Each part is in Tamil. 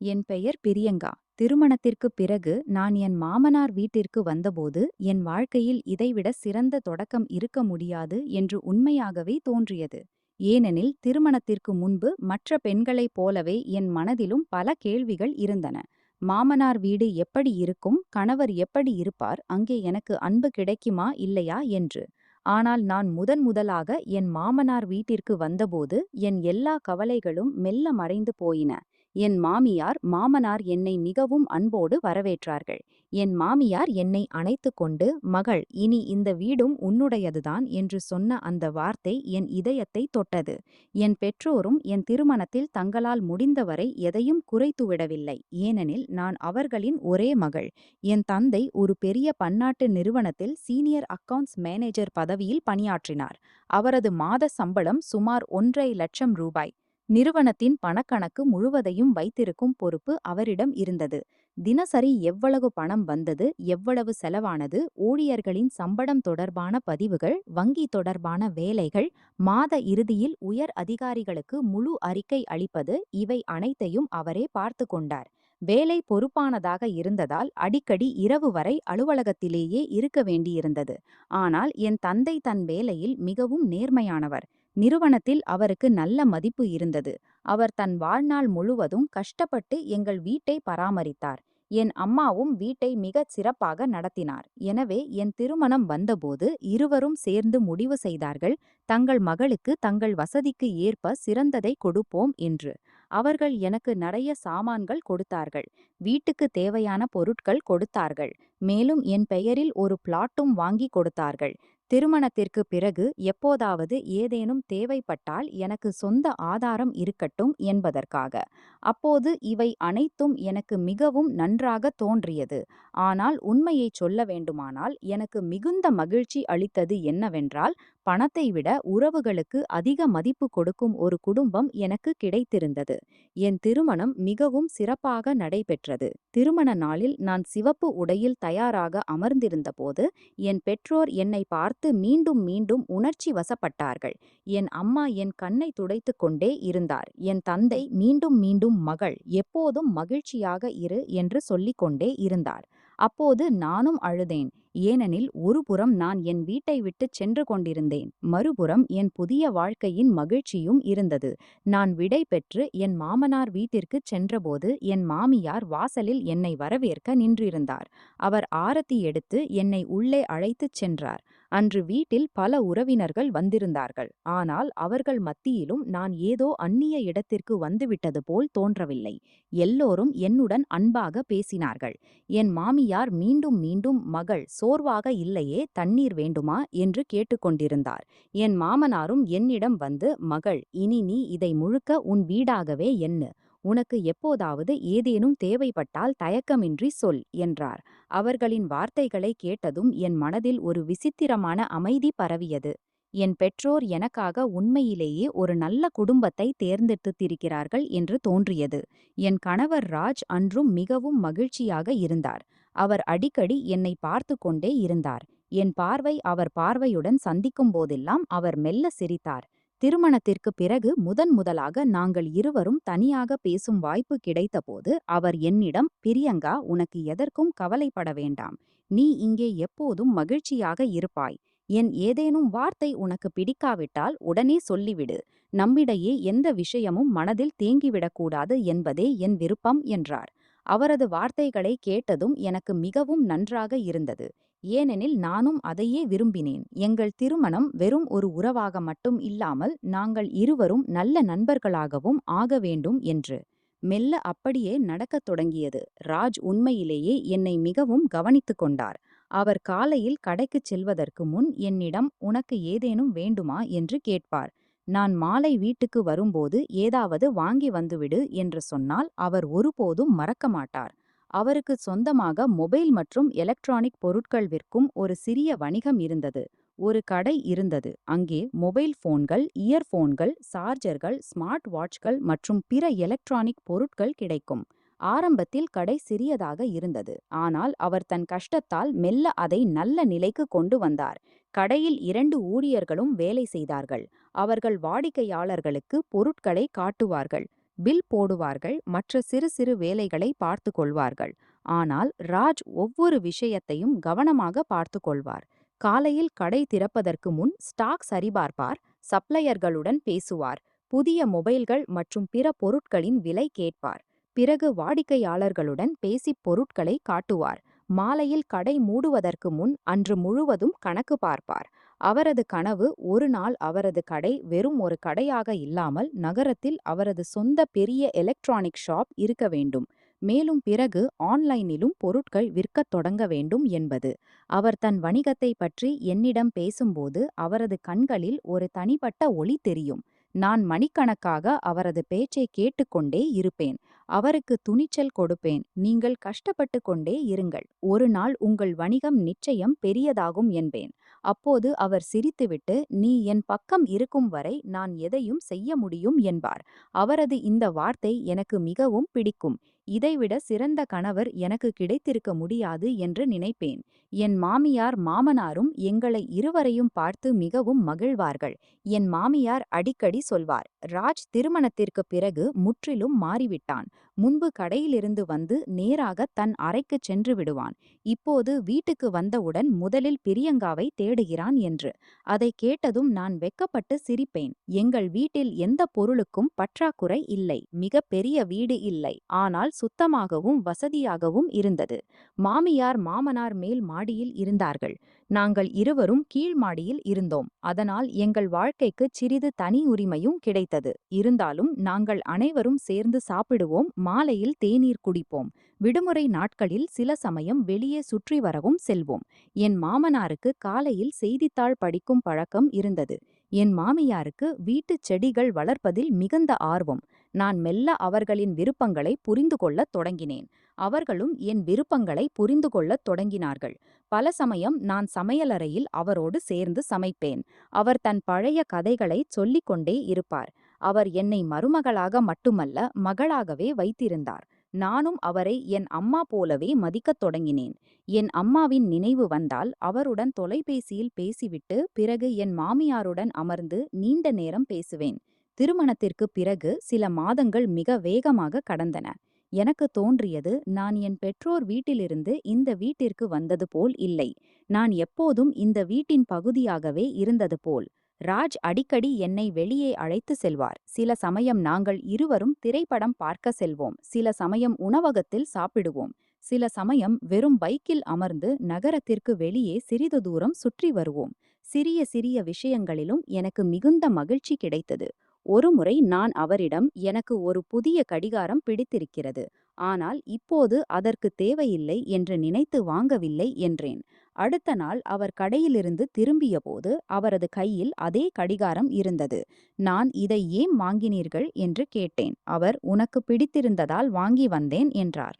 என் பெயர் பிரியங்கா. திருமணத்திற்குப் பிறகு நான் என் மாமனார் வீட்டிற்கு வந்தபோது என் வாழ்க்கையில் இதைவிட சிறந்த தொடக்கம் இருக்க முடியாது என்று உண்மையாகவே தோன்றியது. ஏனெனில் திருமணத்திற்கு முன்பு மற்ற பெண்களைப் போலவே என் மனதிலும் பல கேள்விகள் இருந்தன. மாமனார் வீடு எப்படி இருக்கும், கணவர் எப்படி இருப்பார், அங்கே எனக்கு அன்பு கிடைக்குமா இல்லையா என்று. ஆனால் நான் முதலாக என் மாமனார் வீட்டிற்கு வந்தபோது என் எல்லா கவலைகளும் மெல்ல மறைந்து போயின. என் மாமியார் மாமனார் என்னை மிகவும் அன்போடு வரவேற்றார்கள். என் மாமியார் என்னை அணைத்துக் கொண்டு, மகள், இனி இந்த வீடும் உன்னுடையதுதான் என்று சொன்ன அந்த வார்த்தை என் இதயத்தை தொட்டது. என் பெற்றோரும் என் திருமணத்தில் தங்களால் முடிந்தவரை எதையும் குறைத்துவிடவில்லை. ஏனெனில் நான் அவர்களின் ஒரே மகள். என் தந்தை ஒரு பெரிய பன்னாட்டு நிறுவனத்தில் சீனியர் அக்கவுண்ட்ஸ் மேனேஜர் பதவியில் பணியாற்றினார். அவரது மாத சம்பளம் சுமார் 1,50,000 ரூபாய். நிறுவனத்தின் பணக்கணக்கு முழுவதையும் வைத்திருக்கும் பொறுப்பு அவரிடம் இருந்தது. தினசரி எவ்வளவு பணம் வந்தது, எவ்வளவு செலவானது, ஊழியர்களின் சம்பளம் தொடர்பான பதிவுகள், வங்கி தொடர்பான வேலைகள், மாத இறுதியில் உயர் அதிகாரிகளுக்கு முழு அறிக்கை அளிப்பது, இவை அனைத்தையும் அவரே பார்த்து கொண்டார். வேலை பொறுப்பானதாக இருந்ததால் அடிக்கடி இரவு வரை அலுவலகத்திலேயே இருக்க வேண்டியிருந்தது. ஆனால் என் தந்தை தன் வேலையில் மிகவும் நேர்மையானவர். நிறுவனத்தில் அவருக்கு நல்ல மதிப்பு இருந்தது. அவர் தன் வாழ்நாள் முழுவதும் கஷ்டப்பட்டு எங்கள் வீட்டை பராமரித்தார். என் அம்மாவும் வீட்டை மிகச் சிறப்பாக நடத்தினார். எனவே என் திருமணம் வந்தபோது இருவரும் சேர்ந்து முடிவு செய்தார்கள், தங்கள் மகளுக்கு தங்கள் வசதிக்கு ஏற்ப சிறந்ததை கொடுப்போம் என்று. அவர்கள் எனக்கு நிறைய சாமான்கள் கொடுத்தார்கள். வீட்டுக்கு தேவையான பொருட்கள் கொடுத்தார்கள். மேலும் என் பெயரில் ஒரு பிளாட்டும் வாங்கி கொடுத்தார்கள். திருமணத்திற்கு பிறகு எப்போதாவது ஏதேனும் தேவைப்பட்டால் எனக்கு சொந்த ஆதாரம் இருக்கட்டும் என்பதற்காக. அப்போது இவை அனைத்தும் எனக்கு மிகவும் நன்றாக தோன்றியது. ஆனால் உண்மையைச் சொல்ல வேண்டுமானால் எனக்கு மிகுந்த மகிழ்ச்சி அளித்தது என்னவென்றால், பணத்தை விட உறவுகளுக்கு அதிக மதிப்பு கொடுக்கும் ஒரு குடும்பம் எனக்கு கிடைத்திருந்தது. என் திருமணம் மிகவும் சிறப்பாக நடைபெற்றது. திருமண நாளில் நான் சிவப்பு உடையில் தயாராக அமர்ந்திருந்தபோது என் பெற்றோர் என்னை பார்த்து மீண்டும் மீண்டும் உணர்ச்சி வசப்பட்டார்கள். என் அம்மா என் கண்ணை துடைத்துக் கொண்டே இருந்தார். என் தந்தை மீண்டும் மீண்டும், மகள், எப்போதும் மகிழ்ச்சியாக இரு என்று சொல்லிக் கொண்டே இருந்தார். அப்போது நானும் அழுதேன். ஏனெனில் ஒருபுறம் நான் என் வீட்டை விட்டுச் சென்று கொண்டிருந்தேன், மறுபுறம் என் புதிய வாழ்க்கையின் மகிழ்ச்சியும் இருந்தது. நான் விடை பெற்று என் மாமனார் வீட்டிற்குச் சென்றபோது என் மாமியார் வாசலில் என்னை வரவேற்க நின்றிருந்தார். அவர் ஆரத்தி எடுத்து என்னை உள்ளே அழைத்துச் சென்றார். அன்று வீட்டில் பல உறவினர்கள் வந்திருந்தார்கள். ஆனால் அவர்கள் மத்தியிலும் நான் ஏதோ அந்நிய இடத்திற்கு வந்துவிட்டது போல் தோன்றவில்லை. எல்லோரும் என்னுடன் அன்பாக பேசினார்கள். என் மாமியார் மீண்டும் மீண்டும், மகள், சோர்வாக இல்லையே, தண்ணீர் வேண்டுமா என்று கேட்டுக்கொண்டிருந்தார். என் மாமனாரும் என்னிடம் வந்து, மகள், இனி நீ இதை முழுக்க உன் வீடாகவே எண்ணு. உனக்கு எப்போதாவது ஏதேனும் தேவைப்பட்டால் தயக்கமின்றி சொல் என்றார். அவர்களின் வார்த்தைகளை கேட்டதும் என் மனதில் ஒரு விசித்திரமான அமைதி பரவியது. என் பெற்றோர் எனக்காக உண்மையிலேயே ஒரு நல்ல குடும்பத்தை தேர்ந்தெடுத்திருக்கிறார்கள் என்று தோன்றியது. என் கணவர் ராஜ் அன்றும் மிகவும் மகிழ்ச்சியாக இருந்தார். அவர் அடிக்கடி என்னை பார்த்து கொண்டே இருந்தார். என் பார்வை அவர் பார்வையுடன் சந்திக்கும் போதெல்லாம் அவர் மெல்ல சிரித்தார். திருமணத்திற்கு பிறகு முதலாக நாங்கள் இருவரும் தனியாக பேசும் வாய்ப்பு கிடைத்தபோது அவர் என்னிடம், பிரியங்கா, உனக்கு எதற்கும் கவலைப்பட வேண்டாம். நீ இங்கே எப்போதும் மகிழ்ச்சியாக இருப்பாய். என் ஏதேனும் வார்த்தை உனக்கு பிடிக்காவிட்டால் உடனே சொல்லிவிடு. நம்மிடையே எந்த விஷயமும் மனதில் தேங்கிவிடக்கூடாது என்பதே என் விருப்பம் என்றார். அவரது வார்த்தைகளை கேட்டதும் எனக்கு மிகவும் நன்றாக இருந்தது. ஏனெனில் நானும் அதையே விரும்பினேன். எங்கள் திருமணம் வெறும் ஒரு உறவாக மட்டும் இல்லாமல் நாங்கள் இருவரும் நல்ல நண்பர்களாகவும் ஆக வேண்டும் என்று. மெல்ல அப்படியே நடக்கத் தொடங்கியது. ராஜ் உண்மையிலேயே என்னை மிகவும் கவனித்துக் கொண்டார். அவர் காலையில் கடைக்குச் செல்வதற்கு முன் என்னிடம், உனக்கு ஏதேனும் வேண்டுமா என்று கேட்பார். நான் மாலை வீட்டுக்கு வரும்போது ஏதாவது வாங்கி வந்துவிடு என்று சொன்னால் அவர் ஒருபோதும் மறக்க மாட்டார். அவருக்கு சொந்தமாக மொபைல் மற்றும் எலக்ட்ரானிக் பொருட்கள் விற்கும் ஒரு சிறிய வணிகம் இருந்தது. ஒரு கடை இருந்தது. அங்கே மொபைல் போன்கள், இயர்போன்கள், சார்ஜர்கள், ஸ்மார்ட் வாட்ச்கள் மற்றும் பிற எலக்ட்ரானிக் பொருட்கள் கிடைக்கும். ஆரம்பத்தில் கடை சிறியதாக இருந்தது. ஆனால் அவர் தன் கஷ்டத்தால் மெல்ல அதை நல்ல நிலைக்கு கொண்டு வந்தார். கடையில் 2 ஊழியர்களும் வேலை செய்தார்கள். அவர்கள் வாடிக்கையாளர்களுக்கு பொருட்களை காட்டுவார்கள். பில் போடுவார்கள், மற்ற சிறு சிறு வேலைகளை பார்த்து கொள்வார்கள். ஆனால் ராஜ் ஒவ்வொரு விஷயத்தையும் கவனமாக பார்த்து கொள்வார். காலையில் கடை திறப்பதற்கு முன் ஸ்டாக் சரிபார்ப்பார், சப்ளையர்களுடன் பேசுவார், புதிய மொபைல்கள் மற்றும் பிற பொருட்களின் விலை கேட்பார். பிறகு வாடிக்கையாளர்களுடன் பேசி பொருட்களை காட்டுவார். மாலையில் கடை மூடுவதற்கு முன் அன்று முழுவதும் கணக்கு பார்ப்பார். அவரது கனவு, ஒரு நாள் அவரது கடை வெறும் ஒரு கடையாக இல்லாமல் நகரத்தில் அவரது சொந்த பெரிய எலக்ட்ரானிக் ஷாப் இருக்க வேண்டும். மேலும் பிறகு ஆன்லைனிலும் பொருட்கள் விற்கத் தொடங்க வேண்டும் என்பது. அவர் தன் வணிகத்தை பற்றி என்னிடம் பேசும்போது அவரது கண்களில் ஒரு தனிப்பட்ட ஒளி தெரியும். நான் மணிக்கணக்காக அவரது பேச்சை கேட்டுக்கொண்டே இருப்பேன். அவருக்கு துணிச்சல் கொடுப்பேன். நீங்கள் கஷ்டப்பட்டு கொண்டே இருங்கள். ஒரு நாள் உங்கள் வணிகம் நிச்சயம் பெரியதாகும் என்பேன். அப்போது அவர் சிரித்துவிட்டு, நீ என் பக்கம் இருக்கும் வரை நான் எதையும் செய்ய முடியும் என்பார். அவரது இந்த வார்த்தை எனக்கு மிகவும் பிடிக்கும். இதைவிட சிறந்த கணவர் எனக்கு கிடைத்திருக்க முடியாது என்று நினைப்பேன். என் மாமியார் மாமனாரும் எங்களை இருவரையும் பார்த்து மிகவும் மகிழ்வார்கள். என் மாமியார் அடிக்கடி சொல்வார், ராஜ் திருமணத்திற்கு பிறகு முற்றிலும் மாறிவிட்டான். முன்பு கடையிலிருந்து வந்து நேராக தன் அறைக்குச் சென்று விடுவான். இப்போது வீட்டுக்கு வந்தவுடன் முதலில் பிரியங்காவை தேடுகிறான் என்று. அதை கேட்டதும் நான் வெக்கப்பட்டு சிரிப்பேன். எங்கள் வீட்டில் எந்த பொருளுக்கும் பற்றாக்குறை இல்லை. மிக பெரிய வீடு இல்லை, ஆனால் சுத்தமாகவும் வசதியாகவும் இருந்தது. மாமியார் மாமனார் மேல் மாடியில் இருந்தார்கள். நாங்கள் இருவரும் கீழ் மாடியில் இருந்தோம். அதனால் எங்கள் வாழ்க்கைக்கு சிறிது தனி உரிமையும் கிடைத்தது. இருந்தாலும் நாங்கள் அனைவரும் சேர்ந்து சாப்பிடுவோம், மாலையில் தேநீர் குடிப்போம். விடுமுறை நாட்களில் சில சமயம் வெளியே சுற்றி வரவும் செல்வோம். என் மாமனாருக்கு காலையில் செய்தித்தாள் படிக்கும் பழக்கம் இருந்தது. என் மாமியாருக்கு வீட்டுச் செடிகள் வளர்ப்பதில் மிகுந்த ஆர்வம். நான் மெல்ல அவர்களின் விருப்பங்களை புரிந்து கொள்ளத் தொடங்கினேன். அவர்களும் என் விருப்பங்களை புரிந்து கொள்ளத் தொடங்கினார்கள். பல சமயம் நான் சமையலறையில் அவரோடு சேர்ந்து சமைப்பேன். அவர் தன் பழைய கதைகளை சொல்லிக் கொண்டே இருப்பார். அவர் என்னை மருமகளாக மட்டுமல்ல, மகளாகவே வைத்திருந்தார். நானும் அவரை என் அம்மா போலவே மதிக்கத் தொடங்கினேன். என் அம்மாவின் நினைவு வந்தால் அவருடன் தொலைபேசியில் பேசிவிட்டு பிறகு என் மாமியாருடன் அமர்ந்து நீண்ட நேரம் பேசுவேன். திருமணத்திற்கு பிறகு சில மாதங்கள் மிக வேகமாக கடந்தன. எனக்கு தோன்றியது, நான் என் பெற்றோர் வீட்டிலிருந்து இந்த வீட்டிற்கு வந்தது போல் இல்லை. நான் எப்போதும் இந்த வீட்டின் பகுதியாகவே இருந்தது போல். ராஜ் அடிக்கடி என்னை வெளியே அழைத்து செல்வார். சில சமயம் நாங்கள் இருவரும் திரைப்படம் பார்க்க செல்வோம். சில சமயம் உணவகத்தில் சாப்பிடுவோம். சில சமயம் வெறும் பைக்கில் அமர்ந்து நகரத்திற்கு வெளியே சிறிது தூரம் சுற்றி வருவோம். சிறிய சிறிய விஷயங்களிலும் எனக்கு மிகுந்த மகிழ்ச்சி கிடைத்தது. ஒருமுறை நான் அவரிடம், எனக்கு ஒரு புதிய கடிகாரம் பிடித்திருக்கிறது, ஆனால் இப்போது அதற்கு தேவையில்லை என்று நினைத்து வாங்கவில்லை என்றேன். அடுத்த நாள் அவர் கடையிலிருந்து திரும்பியபோது அவரது கையில் அதே கடிகாரம் இருந்தது. நான், இதை ஏன் வாங்கினீர்கள் என்று கேட்டேன். அவர், உனக்கு பிடித்திருந்ததால் வாங்கி வந்தேன் என்றார்.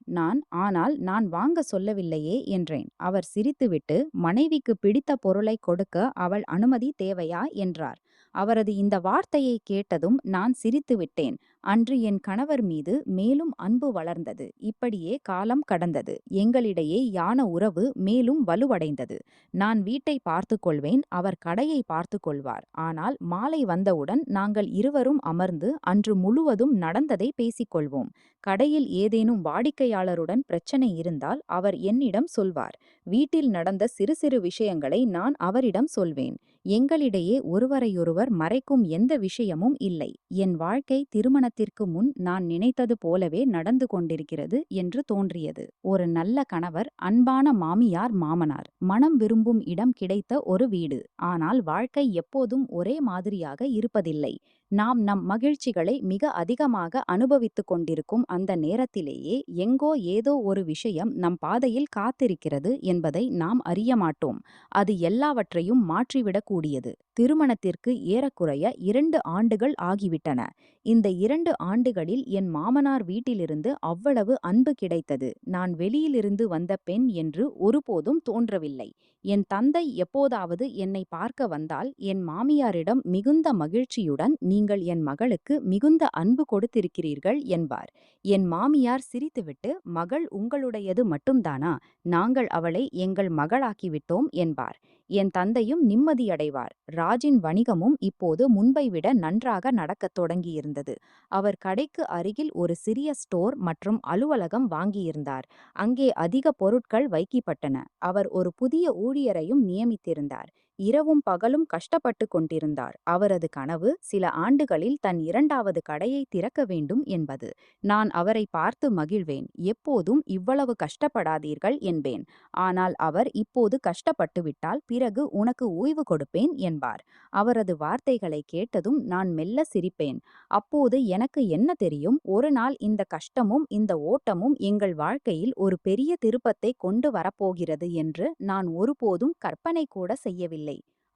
ஆனால் நான் வாங்க சொல்லவில்லையே என்றேன். அவர் சிரித்துவிட்டு, மனைவிக்கு பிடித்த பொருளை கொடுக்க அவள் அனுமதி தேவையா என்றார். அவரது இந்த வார்த்தையை கேட்டதும் நான் சிரித்துவிட்டேன். அன்று என் கணவர் மீது மேலும் அன்பு வளர்ந்தது. இப்படியே காலம் கடந்தது. எங்களிடையே யான உறவு மேலும் வலுவடைந்தது. நான் வீட்டை பார்த்து கொள்வேன், அவர் கடையை பார்த்து கொள்வார். ஆனால் மாலை வந்தவுடன் நாங்கள் இருவரும் அமர்ந்து அன்று முழுவதும் நடந்ததை பேசிக்கொள்வோம். கடையில் ஏதேனும் வாடிக்கையாளருடன் பிரச்சனை இருந்தால் அவர் என்னிடம் சொல்வார். வீட்டில் நடந்த சிறு சிறு விஷயங்களை நான் அவரிடம் சொல்வேன். எங்களிடையே ஒருவரையொருவர் மறைக்கும் எந்த விஷயமும் இல்லை. என் வாழ்க்கை திருமணத்திற்கு முன் நான் நினைத்தது போலவே நடந்து கொண்டிருக்கிறது என்று தோன்றியது. ஒரு நல்ல கணவர், அன்பான மாமியார் மாமனார், மனம் விரும்பும் இடம் கிடைத்த ஒரு வீடு. ஆனால் வாழ்க்கை எப்போதும் ஒரே மாதிரியாக இருப்பதில்லை. நாம் நம் மகிழ்ச்சிகளை மிக அதிகமாக அனுபவித்துக் கொண்டிருக்கும் அந்த நேரத்திலேயே எங்கோ ஏதோ ஒரு விஷயம் நம் பாதையில் காத்திருக்கிறது என்பதை நாம் அறிய மாட்டோம். அது எல்லாவற்றையும் மாற்றிவிடக்கூடியது. திருமணத்திற்கு ஏறக்குறைய 2 ஆண்டுகள் ஆகிவிட்டன. இந்த 2 ஆண்டுகளில் என் மாமனார் வீட்டிலிருந்து அவ்வளவு அன்பு கிடைத்தது. நான் வெளியிலிருந்து வந்த பெண் என்று ஒருபோதும் தோன்றவில்லை. என் தந்தை எப்போதாவது என்னை பார்க்க வந்தால் என் மாமியாரிடம் மிகுந்த மகிழ்ச்சியுடன், நீங்கள் என் மகளுக்கு மிகுந்த அன்பு கொடுத்திருக்கிறீர்கள் என்பார். என் மாமியார் சிரித்துவிட்டு, மகள் உங்களுடையது மட்டும்தானா? நாங்கள் அவளை எங்கள் மகளாக்கிவிட்டோம் என்பார். என் தந்தையும் நிம்மதியடைவார். ராஜின் வணிகமும் இப்போது முன்பை விட நன்றாக நடக்கத் தொடங்கியிருந்தது. அவர் கடைக்கு அருகில் ஒரு சிறிய ஸ்டோர் மற்றும் அலுவலகம் வாங்கியிருந்தார். அங்கே அதிக பொருட்கள் வைக்கப்பட்டன. அவர் ஒரு புதிய ஊழியரையும் நியமித்திருந்தார். இரவும் பகலும் கஷ்டப்பட்டு கொண்டிருந்தார். அவரது கனவு சில ஆண்டுகளில் தன் இரண்டாவது கடையை திறக்க வேண்டும் என்பது. நான் அவரை பார்த்து மகிழ்வேன். எப்போதும் இவ்வளவு கஷ்டப்படாதீர்கள் என்பேன். ஆனால் அவர் இப்போது கஷ்டப்பட்டுவிட்டால் பிறகு உனக்கு ஓய்வு கொடுப்பேன் என்பார். அவரது வார்த்தைகளை கேட்டதும் நான் மெல்ல சிரிப்பேன். அப்போது எனக்கு என்ன தெரியும், ஒரு நாள் இந்த கஷ்டமும் இந்த ஓட்டமும் எங்கள் வாழ்க்கையில் ஒரு பெரிய திருப்பத்தை கொண்டு வரப்போகிறது என்று நான் ஒருபோதும் கற்பனை கூட செய்யவில்லை.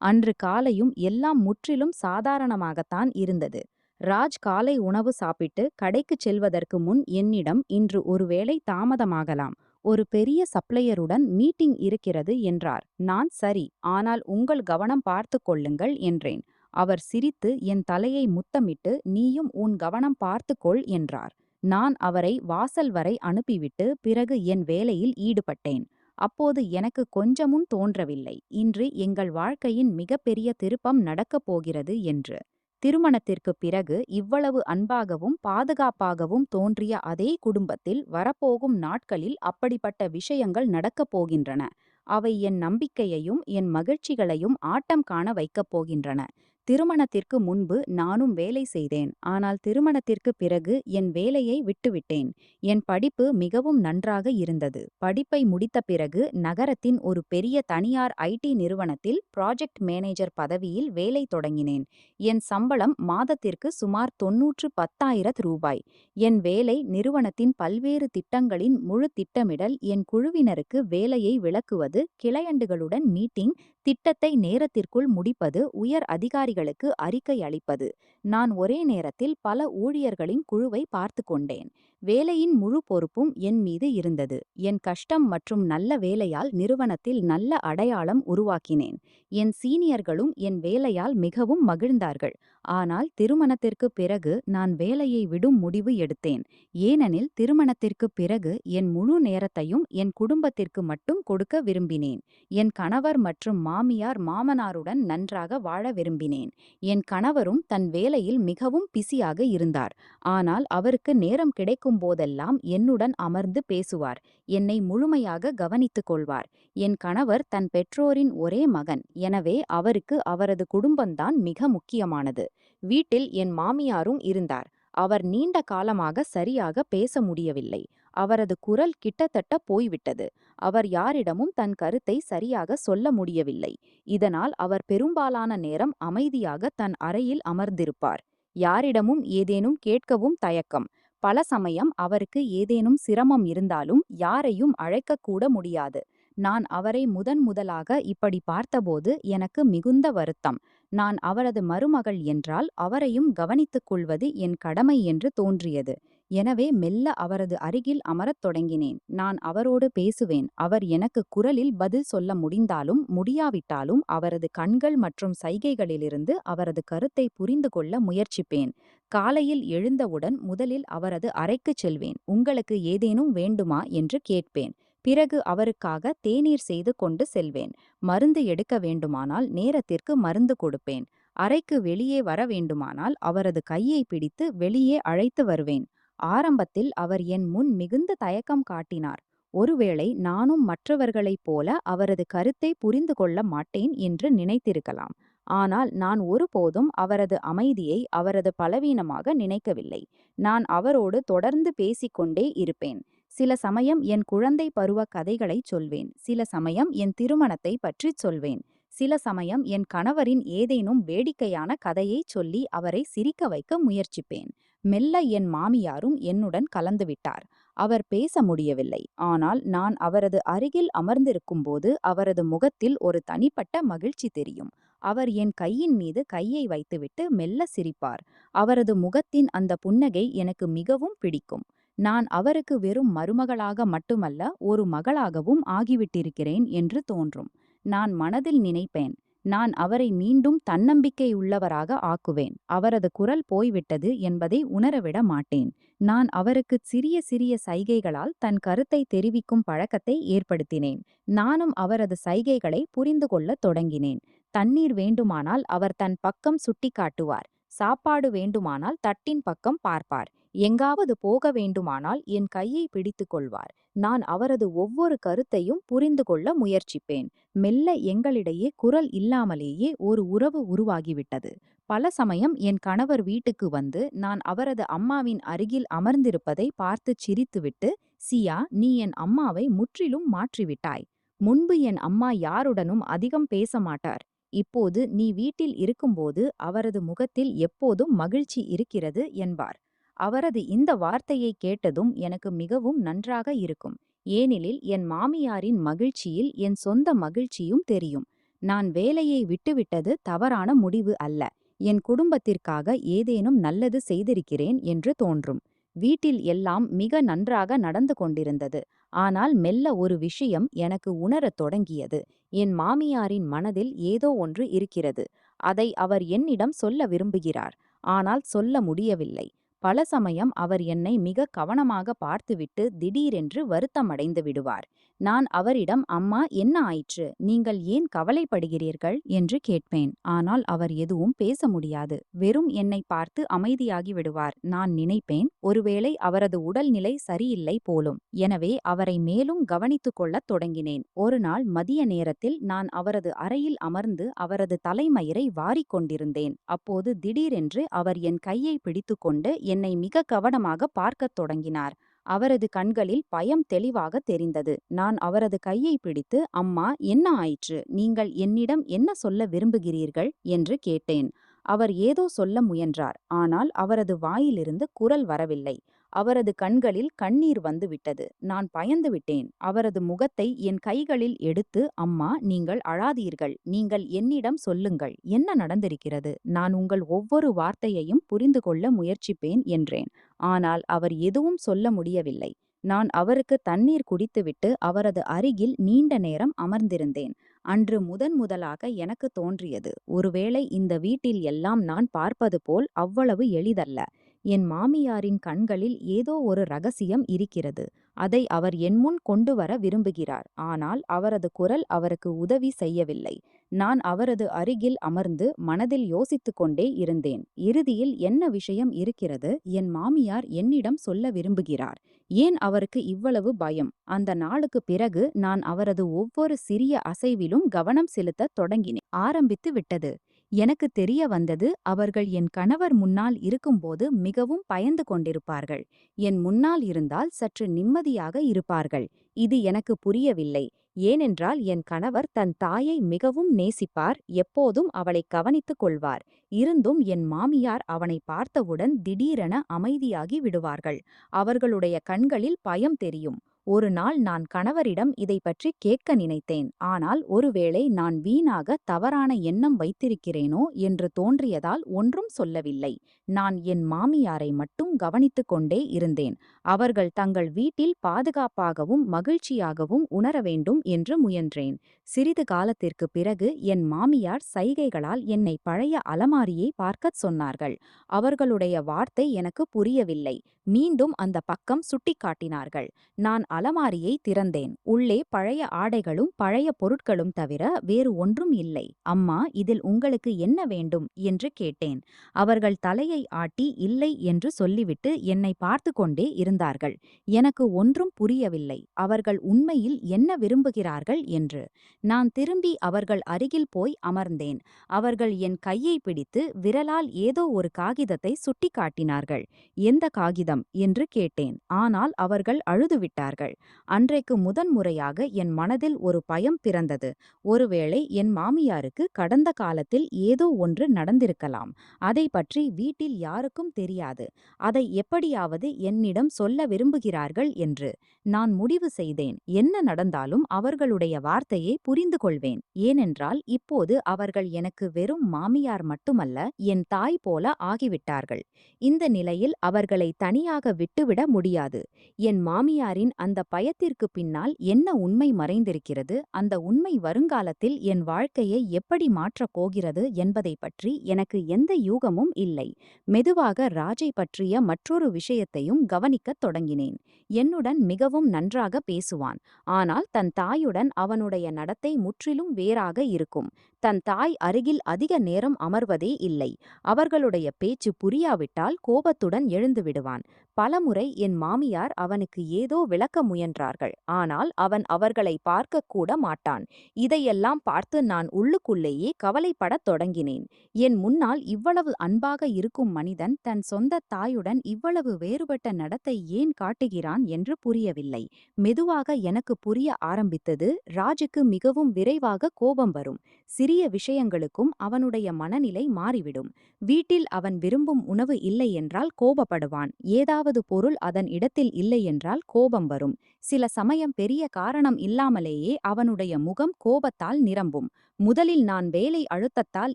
அன்று காலையும் எல்லாம் முற்றிலும் சாதாரணமாகத்தான் இருந்தது. ராஜ் காலை உணவு சாப்பிட்டு கடைக்குச் செல்வதற்கு முன் என்னிடம், இன்று ஒருவேளை தாமதமாகலாம், ஒரு பெரிய சப்ளையருடன் மீட்டிங் இருக்கிறது என்றார். நான் சரி, ஆனால் உங்கள் கவனம் பார்த்து கொள்ளுங்கள் என்றேன். அவர் சிரித்து என் தலையை முத்தமிட்டு, நீயும் உன் கவனம் பார்த்துக்கொள் என்றார். நான் அவரை வாசல் வரை அனுப்பிவிட்டு பிறகு என் வேலையில் ஈடுபட்டேன். அப்போது எனக்கு கொஞ்சமும் தோன்றவில்லை, இன்று எங்கள் வாழ்க்கையின் மிகப்பெரிய திருப்பம் நடக்கப் போகிறது என்று. திருமணத்திற்குப் பிறகு இவ்வளவு அன்பாகவும் பாதுகாப்பாகவும் தோன்றிய அதே குடும்பத்தில் வரப்போகும் நாட்களில் அப்படிப்பட்ட விஷயங்கள் நடக்கப் போகின்றன. அவை என் நம்பிக்கையையும் என் மகிழ்ச்சிகளையும் ஆட்டம் காண வைக்கப் போகின்றன. திருமணத்திற்கு முன்பு நானும் வேலை செய்தேன். ஆனால் திருமணத்திற்கு பிறகு என் வேலையை விட்டுவிட்டேன். என் படிப்பு மிகவும் நன்றாக இருந்தது. படிப்பை முடித்த பிறகு நகரத்தின் ஒரு பெரிய தனியார் ஐடி நிறுவனத்தில் ப்ராஜெக்ட் மேனேஜர் பதவியில் வேலை தொடங்கினேன். என் சம்பளம் மாதத்திற்கு சுமார் 90,10,000 ரூபாய். என் வேலை நிறுவனத்தின் பல்வேறு திட்டங்களின் முழு திட்டமிடல், என் குழுவினருக்கு வேலையை விளக்குவது, கிளையண்டுகளுடன் மீட்டிங், திட்டத்தை நேரத்திற்குள் முடிப்பது, உயர் அதிகாரிகளுக்கு அறிக்கை அளிப்பது. நான் ஒரே நேரத்தில் பல ஊழியர்களின் குழுவை பார்த்து கொண்டேன். வேலையின் முழு பொறுப்பும் என் மீது இருந்தது. என் கஷ்டம் மற்றும் நல்ல வேலையால் நிறுவனத்தில் நல்ல அடையாளம் உருவாக்கினேன். என் சீனியர்களும் என் வேலையால் மிகவும் மகிழ்ந்தார்கள். ஆனால் திருமணத்திற்கு பிறகு நான் வேலையை விடும் முடிவு எடுத்தேன். ஏனெனில் திருமணத்திற்கு பிறகு என் முழு நேரத்தையும் என் குடும்பத்திற்கு மட்டும் கொடுக்க விரும்பினேன். என் கணவர் மற்றும் மாமியார் மாமனாருடன் நன்றாக வாழ விரும்பினேன். என் கணவரும் தன் வேலையில் மிகவும் பிஸியாக இருந்தார். ஆனால் அவருக்கு நேரம் கிடைக்கும் போதெல்லாம் என்னுடன் அமர்ந்து பேசுவார். என்னை முழுமையாக கவனித்துக் கொள்வார். என் கணவர் தன் பெற்றோரின் ஒரே மகன். எனவே அவருக்கு அவரது குடும்பம்தான் மிக முக்கியமானது. வீட்டில் என் மாமியாரும் இருந்தார். அவர் நீண்ட காலமாக சரியாக பேச முடியவில்லை. அவரது குரல் கிட்டத்தட்ட போய்விட்டது. அவர் யாரிடமும் தன் கருத்தை சரியாக சொல்ல முடியவில்லை. இதனால் அவர் பெரும்பாலான நேரம் அமைதியாக தன் அறையில் அமர்ந்திருப்பார். யாரிடமும் ஏதேனும் கேட்கவும் தயக்கம். பல சமயம் அவருக்கு ஏதேனும் சிரமம் இருந்தாலும் யாரையும் அழைக்கக்கூட முடியாது. நான் அவரை முதலாக இப்படி பார்த்தபோது எனக்கு மிகுந்த வருத்தம். நான் அவரது மருமகள் என்றால் அவரையும் கவனித்துக் கொள்வது என் கடமை என்று தோன்றியது. எனவே மெல்ல அவரது அருகில் அமரத் தொடங்கினேன். நான் அவரோடு பேசுவேன். அவர் எனக்கு குரலில் பதில் சொல்ல முடிந்தாலும் முடியாவிட்டாலும் அவரது கண்கள் மற்றும் சைகைகளிலிருந்து அவரது கருத்தை புரிந்து கொள்ள முயற்சிப்பேன். காலையில் எழுந்தவுடன் முதலில் அவரது அறைக்குச் செல்வேன். உங்களுக்கு ஏதேனும் வேண்டுமா என்று கேட்பேன். பிறகு அவருக்காக தேநீர் செய்து கொண்டு செல்வேன். மருந்து எடுக்க வேண்டுமானால் நேரத்திற்கு மருந்து கொடுப்பேன். அறைக்கு வெளியே வர வேண்டுமானால் அவரது கையை பிடித்து வெளியே அழைத்து வருவேன். ஆரம்பத்தில் அவர் என் முன் மிகுந்த தயக்கம் காட்டினார். ஒருவேளை நானும் மற்றவர்களைப் போல அவரது கருத்தை புரிந்து கொள்ள மாட்டேன் என்று நினைத்திருக்கலாம். ஆனால் நான் ஒருபோதும் அவரது அமைதியை அவரது பலவீனமாக நினைக்கவில்லை. நான் அவரோடு தொடர்ந்து பேசிக்கொண்டே இருப்பேன். சில சமயம் என் குழந்தை பருவ கதைகளைச் சொல்வேன். சில சமயம் என் திருமணத்தை பற்றிச் சொல்வேன். சில சமயம் என் கணவரின் ஏதேனும் வேடிக்கையான கதையைச் சொல்லி அவரை சிரிக்க வைக்க முயற்சிப்பேன். மெல்ல என் மாமியாரும் என்னுடன் கலந்துவிட்டார். அவர் பேச முடியவில்லை. ஆனால் நான் அவரது அருகில் அமர்ந்திருக்கும்போது அவரது முகத்தில் ஒரு தனிப்பட்ட மகிழ்ச்சி தெரியும். அவர் என் கையின் மீது கையை வைத்துவிட்டு மெல்ல சிரிப்பார். அவரது முகத்தின் அந்த புன்னகை எனக்கு மிகவும் பிடிக்கும். நான் அவருக்கு வெறும் மருமகளாக மட்டுமல்ல, ஒரு மகளாகவும் ஆகிவிட்டிருக்கிறேன் என்று தோன்றும். நான் மனதில் நினைப்பேன், நான் அவரை மீண்டும் தன்னம்பிக்கையுள்ளவராக ஆக்குவேன். அவரது குரல் போய்விட்டது என்பதை உணரவிட மாட்டேன். நான் அவருக்கு சிறிய சிறிய சைகைகளால் தன் கருத்தை தெரிவிக்கும் பழக்கத்தை ஏற்படுத்தினேன். நானும் அவரது சைகைகளை புரிந்து கொள்ளத் தொடங்கினேன். தண்ணீர் வேண்டுமானால் அவர் தன் பக்கம் சுட்டிக்காட்டுவார். சாப்பாடு வேண்டுமானால் தட்டின் பக்கம் பார்ப்பார். எங்காவது போக வேண்டுமானால் என் கையை பிடித்துக் கொள்வார். நான் அவரது ஒவ்வொரு கருத்தையும் புரிந்து கொள்ள முயற்சிப்பேன். மெல்ல எங்களிடையே குரல் இல்லாமலேயே ஒரு உறவு உருவாகிவிட்டது. பல சமயம் என் கணவர் வீட்டுக்கு வந்து நான் அவரது அம்மாவின் அருகில் அமர்ந்திருப்பதை பார்த்துச் சிரித்துவிட்டு, சியா, நீ என் அம்மாவை முற்றிலும் மாற்றிவிட்டாய். முன்பு என் அம்மா யாருடனும் அதிகம் பேச மாட்டார். இப்போது நீ வீட்டில் இருக்கும்போது அவரது முகத்தில் எப்போதும் மகிழ்ச்சி இருக்கிறது என்பார். அவரது இந்த வார்த்தையை கேட்டதும் எனக்கு மிகவும் நன்றாக இருக்கும். ஏனெனில் என் மாமியாரின் மகிழ்ச்சியில் என் சொந்த மகிழ்ச்சியும் தெரியும். நான் வேலையை விட்டுவிட்டது தவறான முடிவு அல்ல. என் குடும்பத்திற்காக ஏதேனும் நல்லது செய்திருக்கிறேன் என்று தோன்றும். வீட்டில் எல்லாம் மிக நன்றாக நடந்து கொண்டிருந்தது. ஆனால் மெல்ல ஒரு விஷயம் எனக்கு உணரத் தொடங்கியது. என் மாமியாரின் மனதில் ஏதோ ஒன்று இருக்கிறது. அதை அவர் என்னிடம் சொல்ல விரும்புகிறார். ஆனால் சொல்ல முடியவில்லை. பல சமயம் அவர் என்னை மிக கவனமாக பார்த்துவிட்டு திடீரென்று வருத்தமடைந்து விடுவார். நான் அவரிடம், அம்மா, என்ன ஆயிற்று, நீங்கள் ஏன் கவலைப்படுகிறீர்கள் என்று கேட்பேன். ஆனால் அவர் எதுவும் பேச முடியாது. வெறும் என்னை பார்த்து அமைதியாகி விடுவார். நான் நினைப்பேன், ஒருவேளை அவரது உடல்நிலை சரியில்லை போலும். எனவே அவரை மேலும் கவனித்துக் கொள்ளத் தொடங்கினேன். ஒரு நாள் மதிய நேரத்தில் நான் அவரது அறையில் அமர்ந்து அவரது தலைமயிரை வாரிக் கொண்டிருந்தேன். அப்போது திடீரென்று அவர் என் கையை பிடித்துக்கொண்டு என்னை மிக கவனமாக பார்க்கத் தொடங்கினார். அவரது கண்களில் பயம் தெளிவாக தெரிந்தது. நான் அவரது கையை பிடித்து, அம்மா, என்ன ஆயிற்று, நீங்கள் என்னிடம் என்ன சொல்ல விரும்புகிறீர்கள் என்று கேட்டேன். அவர் ஏதோ சொல்ல முயன்றார். ஆனால் அவரது வாயிலிருந்து குரல் வரவில்லை. அவரது கண்களில் கண்ணீர் வந்துவிட்டது. நான் பயந்து விட்டேன். அவரது முகத்தை என் கைகளில் எடுத்து, அம்மா, நீங்கள் அழாதீர்கள். நீங்கள் என்னிடம் சொல்லுங்கள். என்ன நடந்திருக்கிறது? நான் உங்கள் ஒவ்வொரு வார்த்தையையும் புரிந்து கொள்ள முயற்சிப்பேன் என்றேன். ஆனால் அவர் எதுவும் சொல்ல முடியவில்லை. நான் அவருக்கு தண்ணீர் குடித்துவிட்டு அவரது அருகில் நீண்ட நேரம் அமர்ந்திருந்தேன். அன்று முதலாக எனக்கு தோன்றியது, ஒருவேளை இந்த வீட்டில் எல்லாம் நான் பார்ப்பது போல் அவ்வளவு எளிதல்ல. என் மாமியாரின் கண்களில் ஏதோ ஒரு ரகசியம் இருக்கிறது. அதை அவர் என் முன் கொண்டு வர விரும்புகிறார். ஆனால் அவரது குரல் அவருக்கு உதவி செய்யவில்லை. நான் அவரது அருகில் அமர்ந்து மனதில் யோசித்துக் கொண்டே இருந்தேன். இறுதியில் என்ன விஷயம் இருக்கிறது? என் மாமியார் என்னிடம் சொல்ல விரும்புகிறார். ஏன் அவருக்கு இவ்வளவு பயம்? அந்த நாளுக்கு பிறகு நான் அவரது ஒவ்வொரு சிறிய அசைவிலும் கவனம் செலுத்தத் தொடங்கினேன். ஆரம்பித்து விட்டது. எனக்கு தெரிய வந்தது, அவர்கள் என் கணவர் முன்னால் இருக்கும்போது மிகவும் பயந்து கொண்டிருப்பார்கள். என் முன்னால் இருந்தால் சற்று நிம்மதியாக இருப்பார்கள். இது எனக்கு புரியவில்லை. ஏனென்றால் என் கணவர் தன் தாயை மிகவும் நேசிப்பார், எப்போதும் அவளை கவனித்துக் கொள்வார். இருந்தும் என் மாமியார் அவனை பார்த்தவுடன் திடீரென அமைதியாகி விடுவார்கள். அவர்களுடைய கண்களில் பயம் தெரியும். ஒரு நாள் நான் கணவரிடம் இதை பற்றி கேட்க நினைத்தேன். ஆனால் ஒருவேளை நான் வீணாக தவறான எண்ணம் வைத்திருக்கிறேனோ என்று தோன்றியதால் ஒன்றும் சொல்லவில்லை. நான் என் மாமியாரை மட்டும் கவனித்துக் கொண்டே இருந்தேன். அவர்கள் தங்கள் வீட்டில் பாதுகாப்பாகவும் மகிழ்ச்சியாகவும் உணர வேண்டும் என்று முயன்றேன். சிறிது காலத்திற்கு பிறகு என் மாமியார் சைகைகளால் என்னை பழைய அலமாரியை பார்க்கச் சொன்னார்கள். அவர்களுடைய வார்த்தை எனக்கு புரியவில்லை. மீண்டும் அந்த பக்கம் சுட்டிக்காட்டினார்கள். நான் அலமாரியை திறந்தேன். உள்ளே பழைய ஆடைகளும் பழைய பொருட்களும் தவிர வேறு ஒன்றும் இல்லை. அம்மா, இதில் உங்களுக்கு என்ன வேண்டும் என்று கேட்டேன். அவர்கள் தலையை ஆட்டி இல்லை என்று சொல்லிவிட்டு என்னை பார்த்து கொண்டே இருந்தார்கள். எனக்கு ஒன்றும் புரியவில்லை. அவர்கள் உண்மையில் என்ன விரும்புகிறார்கள் என்று. நான் திரும்பி அவர்கள் அருகில் போய் அமர்ந்தேன். அவர்கள் என் கையை பிடித்து விரலால் ஏதோ ஒரு காகிதத்தை சுட்டிக்காட்டினார்கள். எந்த காகிதம் என்று கேட்டேன். ஆனால் அவர்கள் அழுதுவிட்டார்கள். அன்றைக்கு முதன்முறையாக என் மனதில் ஒரு பயம் பிறந்தது. ஒருவேளை என் மாமியாருக்கு கடந்த காலத்தில் ஏதோ ஒன்று நடந்திருக்கலாம். அதை பற்றி வீட்டில் வீட்டில் யாருக்கும் தெரியாது. அதை எப்படியாவது என்னிடம் சொல்ல விரும்புகிறார்கள் என்று. நான் முடிவு செய்தேன், என்ன நடந்தாலும் அவர்களுடைய வார்த்தையை புரிந்து கொள்வேன். ஏனென்றால் இப்போது அவர்கள் எனக்கு வெறும் மாமியார் மட்டுமல்ல, என் தாய் போல ஆகிவிட்டார்கள். இந்த நிலையில் அவர்களை தனியாக விட்டுவிட முடியாது. என் மாமியாரின் அந்த பயத்திற்கு பின்னால் என்ன உண்மை மறைந்திருக்கிறது, அந்த உண்மை வருங்காலத்தில் என் வாழ்க்கையை எப்படி மாற்றப் போகிறது என்பதை பற்றி எனக்கு எந்த யூகமும் இல்லை. மெதுவாக ராஜை பற்றிய மற்றொரு விஷயத்தையும் கவனிக்கத் தொடங்கினேன். என்னுடன் மிகவும் நன்றாக பேசுவான். ஆனால் தன் தாயுடன் அவனுடைய நடத்தை முற்றிலும் வேறாக இருக்கும். தன் தாய் அருகில் அதிக நேரம் அமர்வதே இல்லை. அவர்களுடைய பேச்சு புரியாவிட்டால் கோபத்துடன் எழுந்து விடுவான். பலமுறை என் மாமியார் அவனுக்கு ஏதோ விளக்க முயன்றார்கள். ஆனால் அவன் அவர்களை பார்க்கக்கூட மாட்டான். இதையெல்லாம் பார்த்து நான் உள்ளுக்குள்ளேயே கவலைப்படத் தொடங்கினேன். என் முன்னால் இவ்வளவு அன்பாக இருக்கும் மனிதன் தன் சொந்த தாயுடன் இவ்வளவு வேறுபட்ட நடத்தை ஏன் காட்டுகிறான் என்று புரியவில்லை. மெதுவாக எனக்கு புரிய ஆரம்பித்தது, ராஜுக்கு மிகவும் விரைவாக கோபம் வரும். சிறிய விஷயங்களுக்கும் அவனுடைய மனநிலை மாறிவிடும். வீட்டில் அவன் விரும்பும் உணவு இல்லை என்றால் கோபப்படுவான். ஏதாவது பொருள் அதன் இடத்தில் இல்லை என்றால் கோபம் வரும். சில சமயம் பெரிய காரணம் இல்லாமலேயே அவனுடைய முகம் கோபத்தால் நிரம்பும். முதலில் நான் வேலை அழுத்தத்தால்